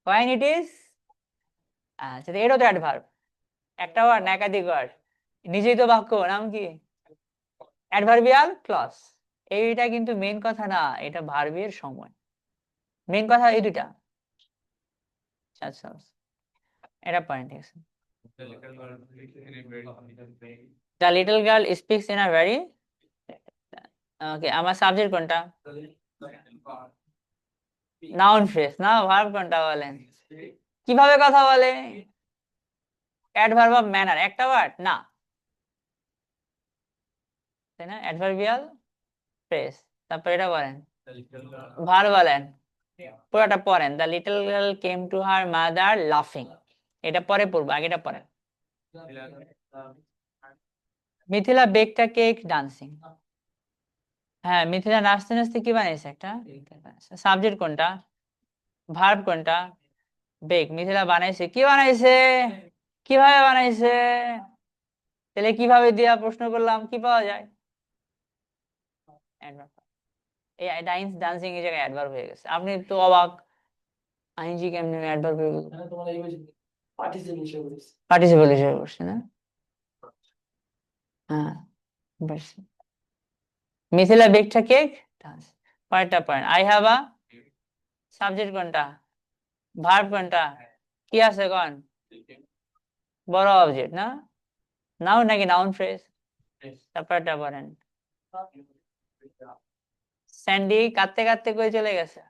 when it is, আচ্ছা এটা তো অ্যাডভার্ব, একটা ওয়ার্ড না একাধিক ওয়ার্ড, নিজেই তো বাক্য, নাম কি, অ্যাডভার্বিয়াল ক্লজ, এইটা কিন্তু মেইন কথা না, এটা ভার্বের সময়, মেইন কথা এই দুইটা, আচ্ছা এটা পয়েন্ট, ঠিক আছে। The little girl speaks in a very, okay, আমার সাবজেক্ট কোনটা? নাউন ফ্রেজ না, ভার্ব কোনটা বলেন? কিভাবে কথা বলে? অ্যাডভার্ব অফ ম্যানার একটা ওয়ার্ড না, তাই না? Adverbial phrase. তারপর এটা বলেন, ভার্ব বলেন, পুরোটা পড়েন। The little girl came to her mother লাফিং, এটা পরে পড়বো, আগেটা পড়েন। Mithila baked a cake dancing, হ্যাঁ মিথিলা নাচতে নাচতে কি বানাইছে একটা, সাবজেক্ট কোনটা? ভার্ব কোনটা? বেক। মিথিলা বানাইছে, কি বানাইছে? কিভাবে বানাইছে? তাহলে কিভাবে দিয়া প্রশ্ন করলাম, কি পাওয়া যায়? Adverb। এই ডাইন্স ডান্সিং এই জায়গায় অ্যাডভার্ব হয়ে গেছে, আপনি তো অবাক, আইনজি কেমনে অ্যাডভার্ব হয়ে গেল? পার্টিসিপল হিসেবে বসছে না? হ্যাঁ বসছে। Mithila baked a cake dance, পয়েন্টটা point. I have a, subject কোনটা? ভার্ব কোনটা? কি আছে কোন? বড় অবজেক্ট না, নাউন নাকি নাউন ফ্রেজ? তারপরটা বলেন। স্যান্ডি কাঁদতে কাঁদতে কই চলে গেছে?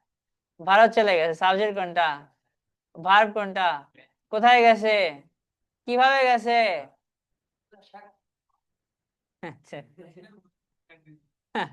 ভারত চলে গেছে, সাবজেক্ট কোনটা? ভার্ব কোনটা? কোথায় গেছে? কিভাবে গেছে? আচ্ছা। হ্যাঁ,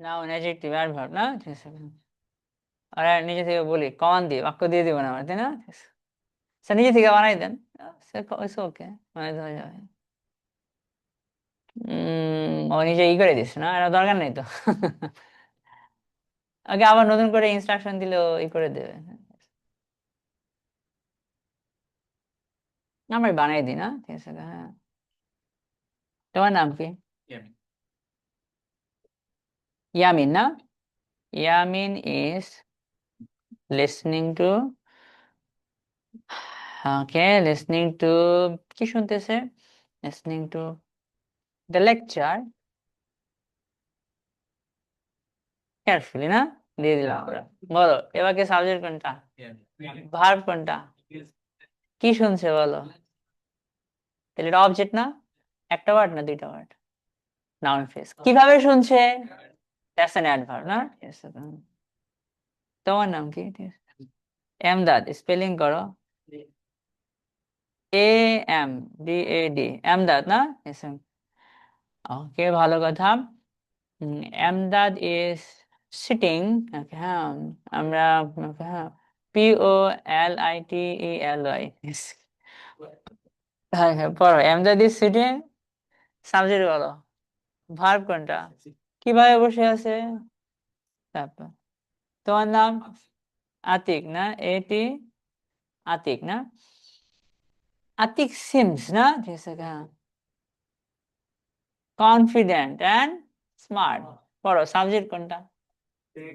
নাউন অ্যাডজেক্টিভ অ্যাডভার্ব না, ঠিক আছে। আর নিজে থেকে বলি, কমান দিয়ে বাক্য দিয়ে দিব না আমার, তাই না? ঠিক আছে। স্যার নিজে থেকে বানাই দেন, ওকে, বানাই দেওয়া যাবে। ও নিজে ই করে দিস না, এটা দরকার নেই তো। ওকে, আবার নতুন করে ইনস্ট্রাকশন দিলে ই করে দেবে। আমরা বানাই দিই না, ঠিক আছে। হ্যাঁ, তোমার নাম কি? ইয়ামিন না? Yamin is listening to, okay, listening to, কি শুনতেছে? Listening to the lecture carefully না, দিয়ে দিলাম আমরা। বলো এবার কি সাবজেক্ট কোনটা? ভার্ব কোনটা? কি শুনছে বলো? তাহলে এটা অবজেক্ট না, একটা ওয়ার্ড না দুইটা ওয়ার্ড? Noun phrase. কিভাবে শুনছে? দ্যাটস অ্যান অ্যাডভার্ব না? Yes, তোমার নাম কি? এমদাদ, স্পেলিং করো। AMDAD, এমদাদ না? ওকে, ভালো কথা। এমদাদ ইজ সিটিং, হ্যাঁ আমরা, হ্যাঁ, POLITELY, হ্যাঁ হ্যাঁ পড়ো। এমদাদ ইজ সিটিং, সাবজেক্ট বলো। ভার্ব কোনটা? কিভাবে বসে আছে? তারপর তোমার নাম? আতিক না? আতিক না? আতিক সিমস না, ঠিক আছে, হ্যাঁ, কনফিডেন্ট অ্যান্ড স্মার্ট। পড়ো সাবজেক্ট কোনটা?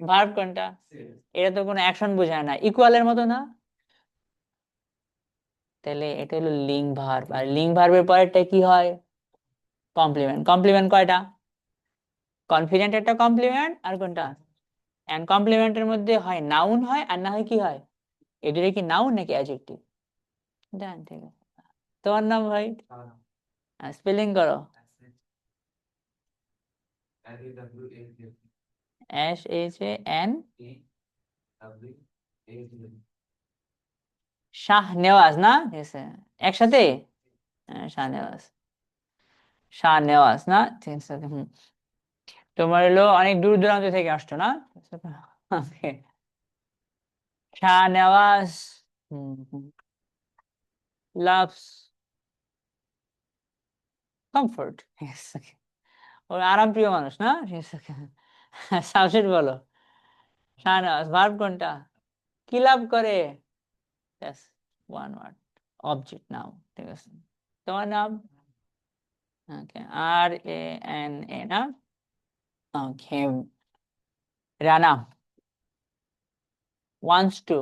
ভার্ব কোনটা? এটা তো কোনো অ্যাকশন বোঝায় না, ইকুয়ালের মতো না? তাহলে এটা হলো লিং ভার্ব, আর লিং ভার্বের পরেরটা কি হয়? কমপ্লিমেন্ট। কমপ্লিমেন্ট কয়টা? কনফিডেন্ট একটা কমপ্লিমেন্ট, আর কোনটা? এন্ড কমপ্লিমেন্টের মধ্যে হয় নাউন হয়, আর না হয় কি হয়? এটারে কি নাউন নাকি অ্যাডজেক্টিভ? ডান, ঠিক আছে। তোমার নাম ভাই? স্পেলিং করো। SHAN, শাহনেওয়াজ না, ঠিক আছে, একসাথে। শাহনেওয়াজ, শাহনেওয়াজ না, ঠিক আছে। তোমার হলো অনেক দূর দূরান্ত থেকে আসছো না? ওকে, শাহনেওয়াজ লাভস কমফোর্ট। ওর আরাম প্রিয় মানুষ না। সাবজেক্ট বলো। শাহনাজ। ভার্ব কোনটা? কি লাভ করে? ব্যাস, ওয়ান ওয়ার্ড। অবজেক্ট নাও, ঠিক আছে। তোমার নাম? ওকে, RANA না? ওকে। Rana wants to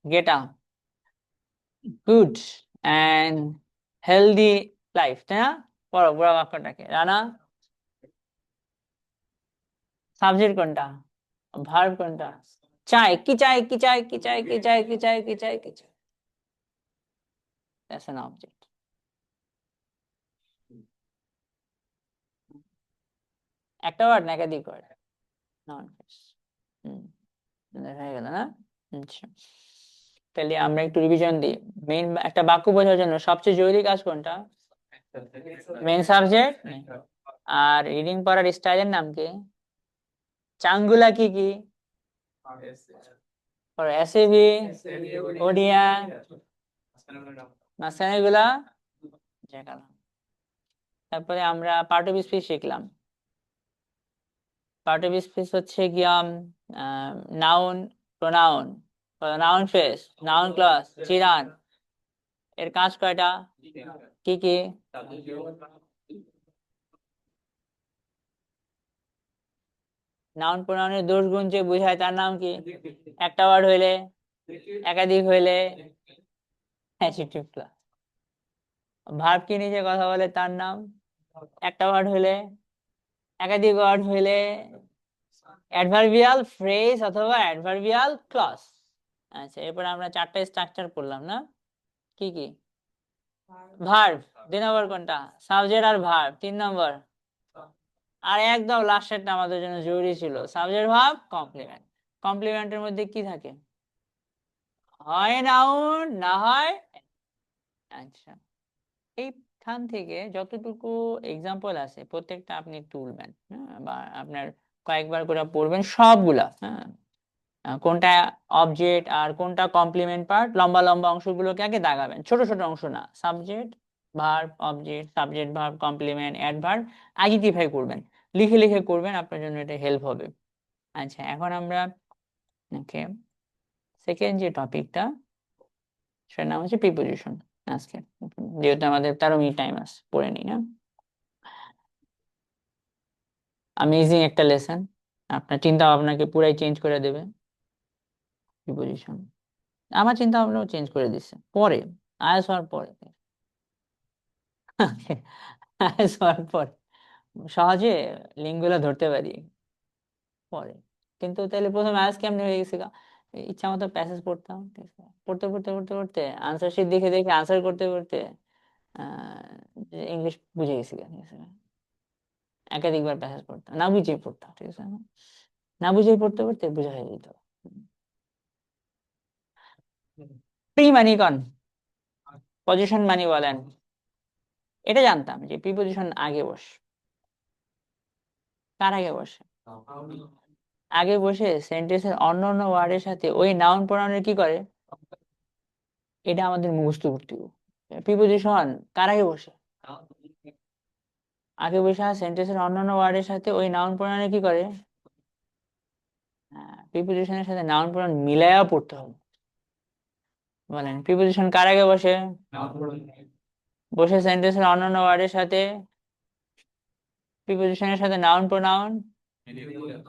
get a good and healthy life, তাই না? পড়ো পুরো বাক্যটাকে। রানা সাবজেক্ট কোনটা? ভার্ব কোনটা? চাই। কি চাই? কি চাই? কি চাই? কি চাই? কি চাই? কি চাই? কি চাই? That's an object. একটা ওয়ার্ড না একাধিক ওয়ার্ড? Noun phrase. হয়ে গেল না? আচ্ছা, তাহলে আমরা একটু রিভিশন দিই। মেইন একটা বাক্য বোঝার জন্য সবচেয়ে জরুরি কাজ কোনটা? Main subject. আর রিডিং পড়ার স্টাইলের নাম কি? চাঙ্গুলা কি কি? এসএভি, ওডিয়া, মাঝখানে গুলা দেখালাম। তারপরে আমরা পার্ট অফ স্পিচ শিখলাম। পার্ট অফ স্পিচ হচ্ছে গিয়া noun, pronoun, noun phrase, noun clause, চিরান। এর কাজ কয়টা? কি কি? নাউন প্রোনাউনের দোষ গুণ যে বুঝায় তার নাম কি? একটা ওয়ার্ড হইলে, একাধিক হইলে অ্যাডজেক্টিভ ক্লজ। ভার্ব কি নিয়ে কথা বলে তার নাম? একটা ওয়ার্ড হইলে, একাধিক ওয়ার্ড হইলে অ্যাডভার্বিয়াল ফ্রেজ অথবা অ্যাডভার্বিয়াল ক্লজ। আচ্ছা, এরপর আমরা চারটা স্ট্রাকচার পড়লাম না? কি কি? ভার্ব 2 নম্বর কোনটা? সাবজেক্ট আর ভার্ব 3 নম্বর। আর একদম লাস্টেরটা আমাদের জন্য জরুরি ছিল, সাবজেক্ট ভার্ব কমপ্লিমেন্ট। কমপ্লিমেন্টের মধ্যে কি থাকে? হয় নাউন, না হয়। আচ্ছা, এইখান থেকে যতটুকু এক্সাম্পল আছে প্রত্যেকটা আপনি তুলবেন, হ্যাঁ, বা আপনার কয়েকবার করে পড়বেন সবগুলা, হ্যাঁ। কোনটা অবজেক্ট আর কোনটা কমপ্লিমেন্ট পার্ট, লম্বা লম্বা অংশগুলোকে আগে দাগাবেন, ছোট ছোট অংশ না। Subject, verb, object, subject, verb, complement, adverb identify করবেন, লিখে লিখে করবেন, আপনার জন্য এটা হেল্প হবে। আচ্ছা, এখন আমরা ওকে সেকেন্ড যে টপিকটা, সেটার নাম হচ্ছে প্রিপোজিশন। আজকে যেহেতু আমাদের 13 মিনিট টাইম আছে, পড়ে নিই না? অ্যামেজিং একটা লেসন, আপনার চিন্তা ভাবনাকে পুরাই চেঞ্জ করে দেবে। প্রিপোজিশন আমার চিন্তা ভাবনাও চেঞ্জ করে দিচ্ছে পরে, আইএলটিএস হওয়ার পরে। আইএলটিএস হওয়ার পর সহজে লিঙ্কগুলো ধরতে পারি পরে। কিন্তু তাহলে প্রথমে আইএলটিএস কেমনে হয়ে গেছে গা? ইচ্ছা মতো প্যাসেজ পড়তাম, ঠিক আছে? পড়তে পড়তে পড়তে পড়তে আনসার শিট দেখে দেখে আনসার করতে করতে ইংলিশ বুঝে গেছি গা, ঠিক আছে? একাধিকবার প্যাসেজ পড়তাম, না বুঝেই পড়তাম, ঠিক আছে? না বুঝেই পড়তে পড়তে বোঝা হয়ে যেত। প্রি মানি কন, পজিশন মানি বলেন। এটা জানতাম যে প্রিপোজিশন আগে বসে। কার আগে বসে? আগে বসে সেন্টেন্সের অন্য অন্য ওয়ার্ডের সাথে ওই নাউন প্রোনাউনের কি করে, এটা আমাদের মুখস্থ করতে হবে। প্রিপোজিশন কার আগে বসে? আগে বসে সেন্টেন্সের অন্যান্য ওয়ার্ডের সাথে ওই নাউন প্রোনাউনের কি করে? প্রিপোজিশনের সাথে নাউন প্রোনাউন মিলাইয়া পড়তে হবে। বলেন, প্রিপোজিশন কার আগে বসে? বসে সেন্টেন্সের অন্যান্য ওয়ার্ডের সাথে, প্রিপোজিশনের সাথে নাউন প্রোনাউন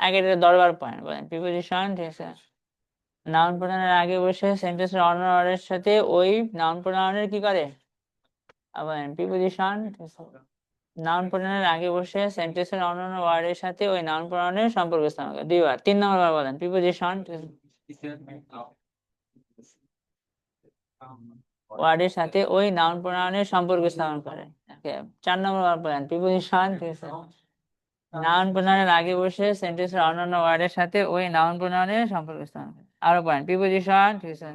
আগে, এটা দরবার পয়েন্ট। বলেন প্রিপোজিশন, ঠিক আছে, নাউন প্রোনাউনের আগে বসে সেন্টেন্সের অন্যান্য ওয়ার্ডের সাথে ওই নাউন প্রোনাউনের কি করে? আবার প্রিপোজিশন নাউন প্রোনাউনের আগে বসে সেন্টেন্সের অন্যান্য ওয়ার্ডের সাথে ওই নাউন প্রোনাউনের সম্পর্ক স্থাপন করে। 2 বার। 3 নম্বর বার বলেন প্রিপোজিশন ওয়ার্ডের সাথে ওই নাউন প্রোনাউনের সম্পর্ক স্থাপন করে। 4 নম্বর বার বলেন প্রিপোজিশন, ঠিক আছে, নাউন প্রোনাউনের আগে বসে সেন্টেন্সের অন্যান্য ওয়ার্ডের সাথে ওই নাউন প্রোনাউনের সম্পর্ক স্থাপন করে। আরো পয়েন্ট প্রিপোজিশন, ঠিক আছে,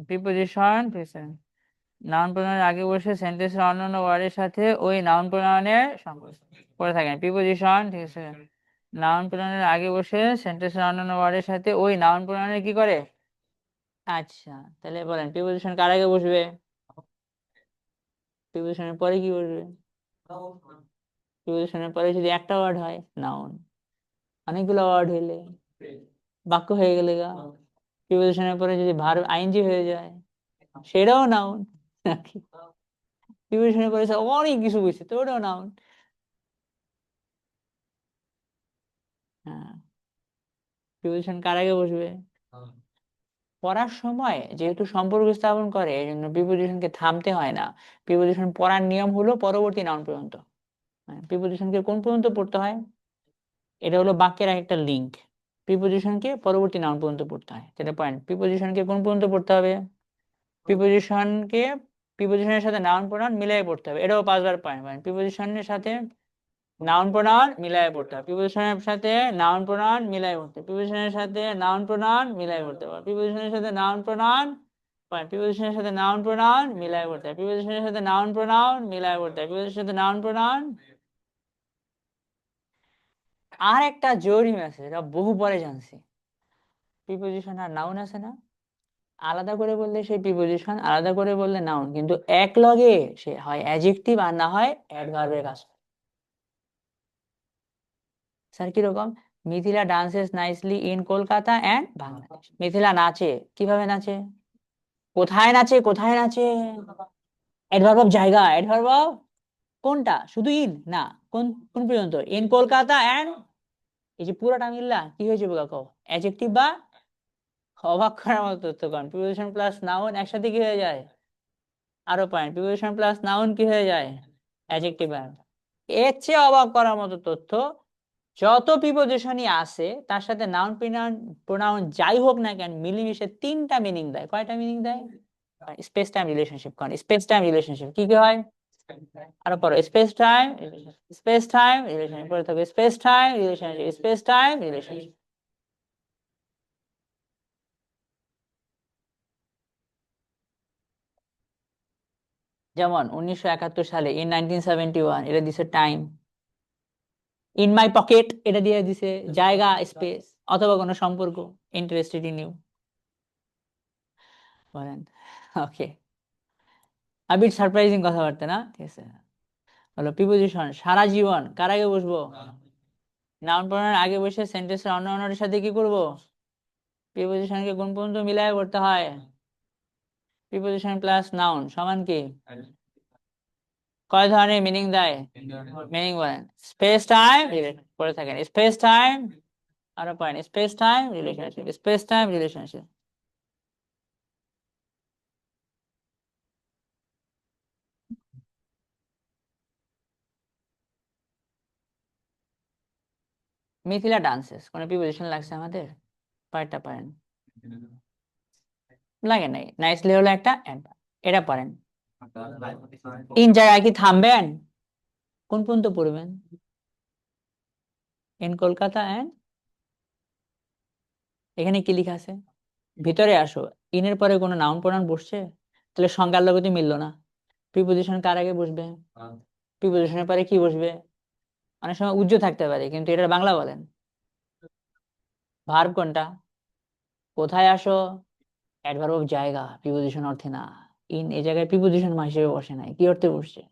প্রিপোজিশন, ঠিক আছে, নাউন প্রোনাউনের আগে বসে সেন্টেন্সের অন্যান্য ওয়ার্ডের সাথে ওই নাউন প্রোনাউনের সম্পর্ক করে থাকেন। প্রিপোজিশন, ঠিক আছে, নাউন প্রোনাউনের আগে বসে সেন্টেন্সের অন্যান্য ওয়ার্ডের সাথে ওই নাউন প্রোনাউনের কি করে? আচ্ছা, তাহলে বলেন প্রিপোজিশন কার আগে বসবে? প্রিপোজিশনের পরে কি বসবে? প্রিপোজিশনের পরে যদি একটা ওয়ার্ড হয় নাউন, অনেকগুলো ওয়ার্ড হইলে বাক্য হয়ে গেলে গা। প্রিপোজিশনের পরে যদি ভার্ব আইএনজি হয়ে যায় সেটাও নাউন। প্রিপোজিশনের পরে অনেক কিছু বুঝছে তো ওটাও নাউন। হ্যাঁ, প্রিপোজিশন কার আগে বসবে? পড়ার সময় যেহেতু সম্পর্ক স্থাপন করে এই জন্য প্রিপোজিশনকে থামতে হয় না। প্রিপোজিশন পড়ার নিয়ম হলো পরবর্তী নাউন পর্যন্ত। প্রিপোজিশনকে কোন পর্যন্ত পড়তে হয়? এটা হলো বাক্যের একটা লিঙ্ক। প্রিপোজিশনকে পরবর্তী নাউন পর্যন্ত পড়তে হয়, সেটা পয়েন্ট। প্রিপোজিশনকে কোন পর্যন্ত পড়তে হবে? প্রিপোজিশনকে প্রিপোজিশনের সাথে নাউন প্রোনাউন মিলাই পড়তে হবে, এটাও 5বার পয়েন্ট। প্রিপোজিশনের সাথে নাউন প্রোনাউন মিলাই পড়তে হবে, প্রিপোজিশনের সাথে নাউন প্রোনাউন মিলাই পড়তে হবে, প্রিপোজিশনের সাথে নাউন প্রোনাউন মিলাই পড়তে হবে, প্রিপোজিশনের সাথে নাউন প্রোনাউন প্রিপোজিশনের সাথে নাউন প্রোনাউন মিলাই পড়তে হবে, প্রিপোজিশনের সাথে নাউন প্রোনাউন মিলাই পড়তে হবে, প্রিপোজিশনের সাথে নাউন প্রোনাউন। আর একটা জরুরি মেসেজ, এটা বহু পরে জানছি। প্রিপোজিশন আর নাউন আছে না, আলাদা করে বললে সেই প্রিপোজিশন, আলাদা করে বললে নাউন, কিন্তু এক লগে সে হয় অ্যাডজেক্টিভ আর না হয় অ্যাডভার্বের কাজ করে। স্যার কিরকম? Mithila dances nicely in Kolkata and Bangladesh. Mithila নাচে, কিভাবে নাচে? কোথায় নাচে? কোথায় নাচে? অ্যাডভার্ব অফ জায়গা, অ্যাডভার্ব অফ কোনটা? শুধু ইন না, কোন কোন পর্যন্ত? ইন কলকাতা অ্যান্ড, এই যে পুরোটা মিললা কি হয়েছে বলো কও? অ্যাডজেক্টিভ বা, অবাক করার মতো তথ্য। কারণ প্রিপোজিশন প্লাস নাউন একসাথে কি হয়ে যায়? আরো পয়েন্ট, প্রিপোজিশন প্লাস নাউন কি হয়ে যায়? Adjective verb. এর চেয়ে অবাক করার মতো তথ্য, যত প্রিপোজিশনই আছে তার সাথে নাউন প্রোনাউন প্রোনাউন যাই হোক না কেন মিলেমিশে 3টা মিনিং দেয়। কয়টা মিনিং দেয়? Space time relationship. কারণ স্পেস টাইম রিলেশনশিপ কি কি হয়? আরো পড়ো, স্পেস টাইম রিলেশনশিপ পড়ে থাকবে, space time relationship, space time relationship. যেমন 1971 সালে, ইন 1971, এটা দিছে টাইম। ইন মাই পকেট এটা দিয়ে দিছে জায়গা, স্পেস, অথবা কোনো সম্পর্ক, ইন্টারেস্টেড ইন ইউ। বলেন। ওকে, আবির সারপ্রাইজিং কথাবার্তা না, ঠিক আছে। হলো প্রিপোজিশন সারা জীবন কার আগে বসবো? নাউন প্রোনাউন আগে বসে সেন্টেন্সের অন্য অন্যের সাথে কি করব? প্রিপোজিশনকে কোন পর্যন্ত মিলায় করতে হয়? প্রিপোজিশন প্লাস নাউন সমান কি? কয় ধরনের মিনিং দেয়? মিনিং বলেন। স্পেস টাইম পড়ে থাকেন, স্পেস টাইম, আরো point, space time relationship, space time relationship. Mithila dances কোন প্রিপোজিশন লাগছে আমাদের? কয়টা পারেন? লাগে নাই। নাইসলি হলো একটা adverb, এটা পারেন। তিন জায়গায় কি থামবেন? কোন পর্যন্ত পড়বেন? ইন কলকাতা এন্ড, এখানে কি লেখা আছে? ভিতরে আসো। ইনের পরে কোনো নাউন প্রোনাউন বসছে? তাহলে সংজ্ঞার লগতে মিললো না। প্রিপোজিশন কার আগে বসবে? প্রিপোজিশনের পরে কি বসবে? অনেক সময় উজ্জ্ব থাকতে পারে, কিন্তু এটার বাংলা বলেন। ভার্ব কোনটা? কোথায় আসো, অ্যাডভার্ব অফ জায়গা, প্রিপোজিশন অর্থে না। ইন এই জায়গায় প্রিপোজিশন হিসেবে বসে নাই, কি অর্থে বসছে?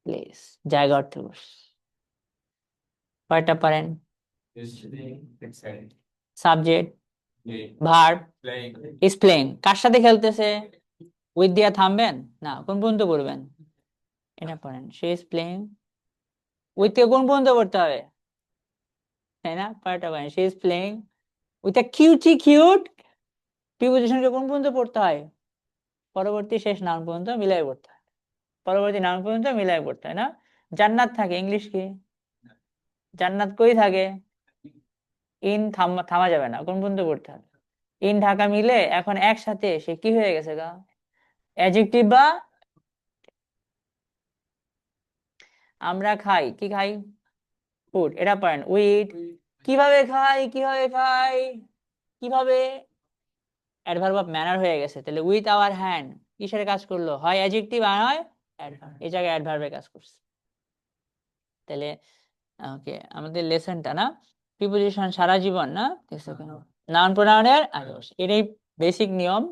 প্লেস, জায়গা অর্থে বসছে। কয়টা পারেন? Subject, verb, is playing. কার সাথে খেলতেছে? উইথ দিয়া থামবেন না, কোন পর্যন্ত পড়বেন? এটা পড়েন, শি ইজ প্লেইং উইথ কে কোন পর্যন্ত পড়তে হবে? তাই না? কয়টা পারেন? She is playing with a cutie cute. প্রিপোজিশনকে কোন পর্যন্ত পড়তে হয়? পরবর্তী শেষ নাউন পর্যন্ত মিলাই পড়তে হয়, পরবর্তী নাউন পর্যন্ত মিলাই পড়তে হয় না? জান্নাত থাকে, ইংলিশ কি? জান্নাত কই থাকে? ইন থামা যাবে না, কোন পর্যন্ত পড়তে হবে? ইন ঢাকা মিলে এখন একসাথে সে কি হয়ে গেছে গা? অ্যাডজেক্টিভ বা। আমরা খাই, কি খাই? ফুড, এটা পয়েন্ট। উইথ, কিভাবে খাই, কিভাবে খাই, কিভাবে? অ্যাডভার্ব অফ ম্যানার হয়ে গেছে, তাহলে উইথ আওয়ার হ্যান্ড কিসের কাজ করলো? হয় অ্যাডজেক্টিভ আর হয় অ্যাডভার্ব, এই জায়গায় অ্যাডভার্বের কাজ করছে। তাহলে ওকে, আমাদের লেসনটা না, প্রিপোজিশন সারা জীবন না, নাউন প্রোনাউনের আগে বসে, এটাই বেসিক নিয়ম,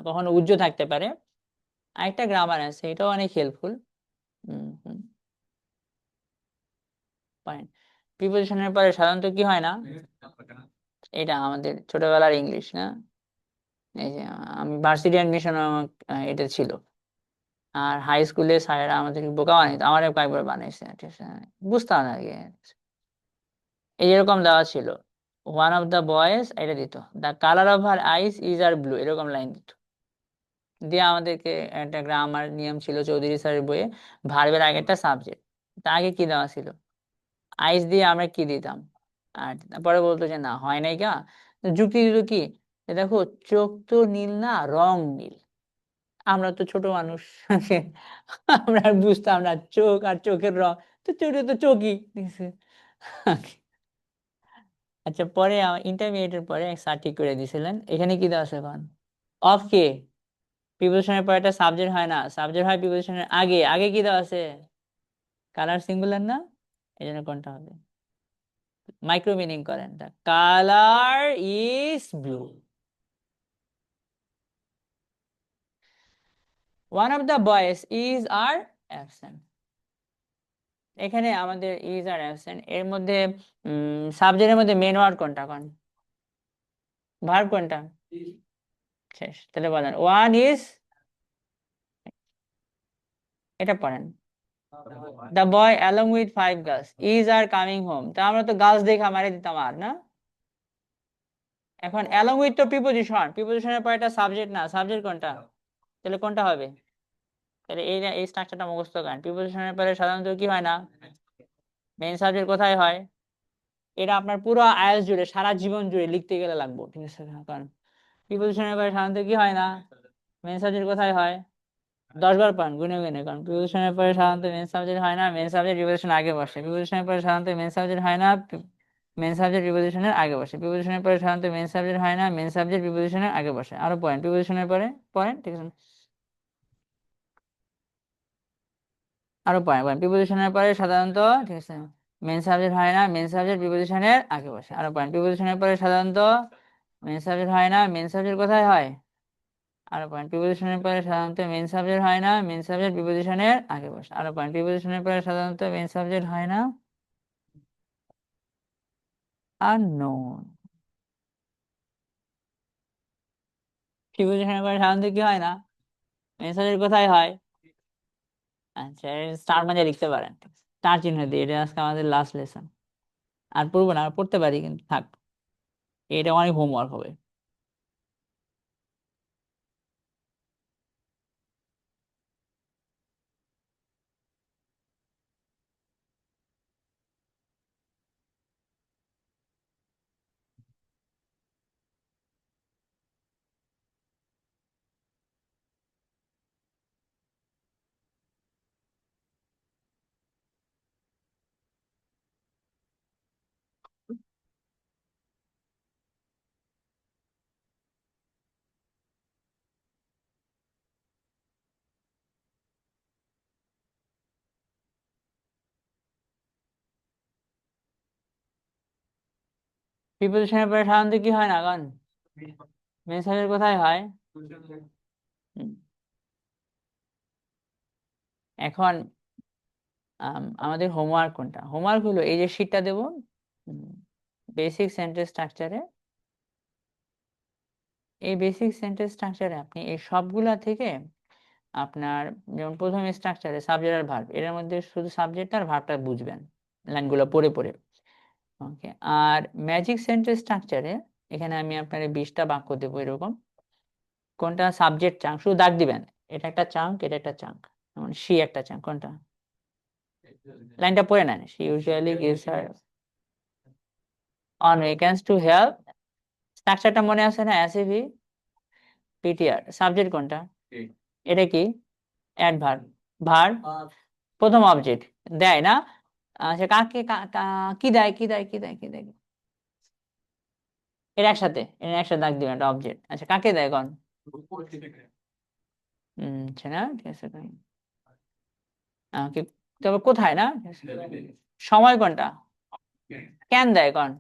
কখনো উজ্জ্ব থাকতে পারে। আরেকটা গ্রামার আছে, এটাও অনেক হেল্পফুল। পয়েন্ট প্রিপোজিশনের পরে সাধারণত কি হয় না, এটা আমাদের ছোটবেলার ইংলিশ না, এই যে আমি ভার্সিটি অ্যাডমিশন এটা ছিল। আর হাই স্কুলে স্যারেরা আমাদের বোকা বানাইতো, আমারও কয়েকবার বানাইছে, ঠিক আছে, বুঝতাম না আগে। এই এরকম দেওয়া ছিল, ওয়ান অফ দ্য বয়েজ, এটা দিত the colour of her eyes is are blue, এরকম লাইন দিত। দিয়ে আমাদেরকে একটা গ্রামার নিয়ম ছিল চৌধুরী স্যারের বইয়ে, ভার্বের আগে একটা সাবজেক্ট, তার আগে কি দেওয়া ছিল, আইস দিয়ে আমরা কি দিতাম। আর তারপরে বলতো যে না হয় নাই কা, যুক্তি দিত কি, যে দেখো চোখ তো নীল না, রং নীল। আমরা তো ছোট মানুষ, আমরা আর বুঝতাম না চোখ আর চোখের রং, তো চোখে তো চোখই, ঠিক আছে। আচ্ছা, পরে ইন্টারমিডিয়েটের পরে এক স্যার ঠিক করে দিয়েছিলেন, এখানে কি দেওয়া আছে এখন, অফ কে, প্রিপোজিশনের পরে একটা সাবজেক্ট হয় না, সাবজেক্ট হয় প্রিপোজিশনের আগে, আগে কি দেওয়া আছে, কালার সিঙ্গুলার না, এই জন্য কোনটা হবে, মাইক্রো মিনিং করেন, the colour is blue, one of the boys is are absent. এখানে আমাদের ইজ আর অ্যাবসেন্ট এর মধ্যে সাবজেক্টের মধ্যে মেন ওয়ার্ড কোনটা, কোন ভার্ব কোনটা, শেষ, তাহলে বলেন ওয়ান ইজ, এটা পড়েন, the boy along with 5 girls is are coming home, তা আমরা তো গার্লস দেখে মারি দিতাম আর না। এখন অ্যালং উইথ তো প্রিপোজিশন, প্রিপোজিশনের পর একটা সাবজেক্ট না, সাবজেক্ট কোনটা, তাহলে কোনটা হবে, তাহলে এই স্ট্রাকচারটা মুখস্থ করেন, প্রিপোজিশনের পরে সাধারণত কি হয় না, মেইন সাবজেক্ট কোথায় হয়, এটা আপনার পুরো আয়াস জুড়ে সারা জীবন জুড়ে লিখতে গেলে লাগবে, ঠিক আছে, কারণ প্রিপোজিশনের পরে সাধারণত কি হয় না, মেইন সাবজেক্ট কোথায় হয়, 10 বার পান গুনে গুনে, কারণ প্রিপোজিশনের পরে সাধারণত মেইন সাবজেক্ট হয় না, মেইন সাবজেক্ট প্রিপোজিশন আগে বসে, প্রিপোজিশনের পরে সাধারণত মেইন সাবজেক্ট হয় না, মেইন সাবজেক্ট প্রিপোজিশনের আগে বসে, প্রিপোজিশনের পরে সাধারণত মেইন সাবজেক্ট হয় না, মেইন সাবজেক্ট প্রিপোজিশনের আগে বসে, আরো পয়েন্ট প্রিপোজিশনের পরে, পয়েন্ট, ঠিক আছে, আরো পয়েন্ট প্রিপোজিশনের পরে সাধারণত, ঠিক আছে, মেইন সাবজেক্ট হয় না, মেইন সাবজেক্ট প্রিপোজিশনের আগে বসে, আরো পয়েন্ট প্রিপোজিশনের পরে সাধারণত মেইন সাবজেক্ট হয় না, মেইন সাবজেক্ট কোথায় হয়, আরো পয়েন্ট প্রিপোজিশনের পরে সাধারণত মেইন সাবজেক্ট হয় না, মেইন সাবজেক্ট প্রিপোজিশনের আগে বসে, আরো পয়েন্ট প্রিপোজিশনের পরে সাধারণত মেইন সাবজেক্ট হয় না, আর নোন, প্রিপোজিশনের পরে সাধারণত কি হয় না, মেইন সাবজেক্ট কোথায় হয়, আচ্ছা, স্টার মাঝে লিখতে পারেন, স্টার চিহ্ন দিয়ে, এটা আজকে আমাদের লাস্ট লেসন, আর পড়বো না, আর পড়তে পারি কিন্তু থাক, এটা অনেক হোমওয়ার্ক হবে। প্রিপোজিশনের পরে সাধারণত কি হয় না, কারণ মেইন সাবজেক্ট কোথায় হয়। হুম। এখন আমাদের হোমওয়ার্ক কোনটা, হোমওয়ার্ক হলো এই যে শীটটা দেবো, বেসিক সেন্টেন্স স্ট্রাকচারে, এই বেসিক সেন্টেন্স স্ট্রাকচারে আপনি এই সবগুলা থেকে আপনার, যেমন প্রথম স্ট্রাকচারে সাবজেক্ট আর ভার্ব, এর মধ্যে শুধু সাবজেক্ট আর ভার্বটা বুঝবেন লাইনগুলো পড়ে পড়ে, ওকে। আর ম্যাজিক সেন্টেন্স স্ট্রাকচারে এখানে আমি আপনার 20টা বাক্য দেবো এরকম, কোনটা সাবজেক্ট চাঙ্ক শুধু দাগ দিবেন, এটা একটা চাঙ্ক, এটা একটা চাঙ্ক, যেমন সি একটা চাঙ্ক, কোনটা, লাইনটা পড়ে নেন, she usually gives her on weekends to help, স্ট্রাকচারটা মনে আছে না, এসএভি পিটিআর, সাবজেক্ট কোনটা, এটা কি অ্যাডভার্ব, ভার্ব প্রথম অবজেক্ট দেয় না, আচ্ছা কাকে কি দেয়, কি দেয়, কি দেয়, কি দেয়, এর একসাথে, এর একসাথে দাগ দিবেন, একটা অবজেক্ট, আচ্ছা কাকে দেয় কোন, আচ্ছা না, ঠিক আছে, কি, তবে কোথায় না, সময় কোনটা, কেন দেয় কোন,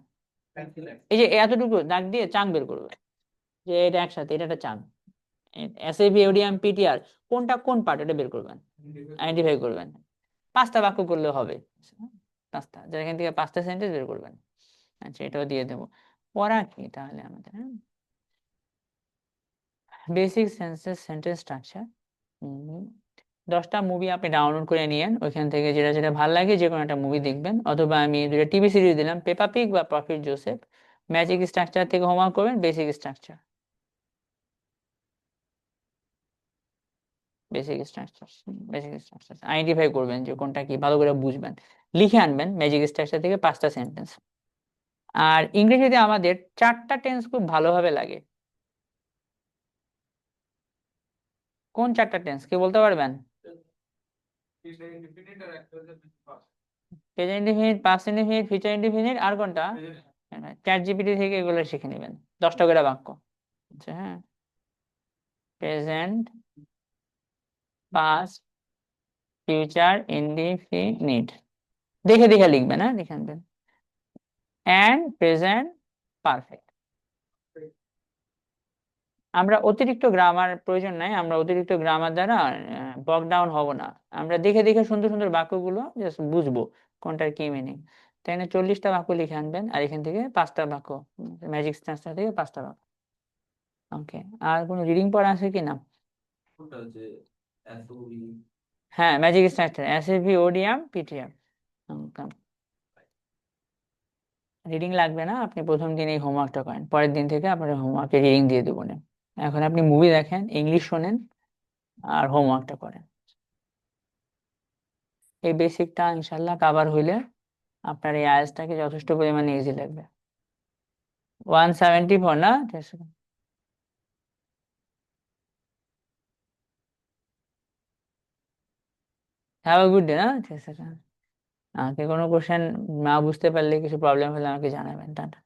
এই যে এতটুকু দাগ দিয়ে চাং বের করবে, যে এটা একসাথে, এটা একটা চান। এসএভি, ওডিএম, পিটিআর কোনটা কোন পার্ট, এটা বের করবেন, আইডেন্টিফাই করবেন। 5টা বাক্য করলে হবে, 5টা, যেখান থেকে 5টা সেন্টেন্স বের করবেন। আচ্ছা, এটাও দিয়ে দেবো। পড়া কি তাহলে আমাদের, হ্যাঁ, বেসিক সেন্টেন্স স্ট্রাকচার। 10টা মুভি আপনি ডাউনলোড করে নিয়েন, ওইখান থেকে যেটা যেটা ভালো লাগে যে কোনো একটা মুভি দেখবেন, অথবা আমি দুটো টিভি সিরিজ দিলাম, পেপা পিগ বা প্রফিট জোসেফ। ম্যাজিক স্ট্রাকচার থেকে হোমওয়ার্ক করবেন বেসিক স্ট্রাকচার, আইডেন্টিফাই করবেন যে কোনটা কি, ভালো করে বুঝবেন, লিখে আনবেন ম্যাজিক স্ট্রাকচার থেকে 5টা সেন্টেন্স। আর ইংরেজিতে আমাদের 4টা টেন্স খুব ভালোভাবে লাগে। কোন 4টা টেন্স কি বলতে পারবেন? ইনডিফিনিট আর একটা হচ্ছে past। Present indefinite, past indefinite, future indefinite, আর কোনটা? চ্যাট জিপিটি থেকে এগুলো শিখে নেবেন, 10টা করে বাক্য। আচ্ছা, হ্যাঁ, প্রেজেন্ট, পাস্ট, ফিউচার ইনডিফিনিট, দেখে দেখে লিখবেন, হ্যাঁ, লিখে আনবেন। And present perfect. আমরা অতিরিক্ত গ্রামার প্রয়োজন নাই, আমরা অতিরিক্ত গ্রামার দ্বারা বক ডাউন হব না। আমরা দেখে দেখে সুন্দর সুন্দর বাক্যগুলো জাস্ট বুঝবো কোনটার কি মিনিং। তাই না, 40টা বাক্য লিখে আনবেন, আর এখান থেকে 5টা বাক্য, ম্যাজিক স্ট্রাকচার থেকে 5টা বাক্য। ওকে, আর কোনো রিডিং পড়া আছে কি না? কোনটা যে এসওবি? হ্যাঁ, magic structure, SAV, ODM, PTM. Reading লাগবে না, আপনি প্রথম দিন এই হোমওয়ার্কটা করেন, পরের দিন থেকে আপনার হোমওয়ার্কে রিডিং দিয়ে দেবো না। এখন আপনি মুভি দেখেন, ইংলিশ শোনেন, আর হোমওয়ার্কটা করেন। এই বেসিকটা ইনশাল্লাহ কাভার হইলে আপনার এই আইএলটিএসটাকে যথেষ্ট পরিমাণে ইজি লাগবে। 174 না? ঠিক আছে। হ্যাভ আ গুড ডে, না? ঠিক আছে। আমাকে কোনো কোশ্চেন না বুঝতে পারলে, কিছু প্রবলেম হলে আমাকে জানাবেন। টাটা।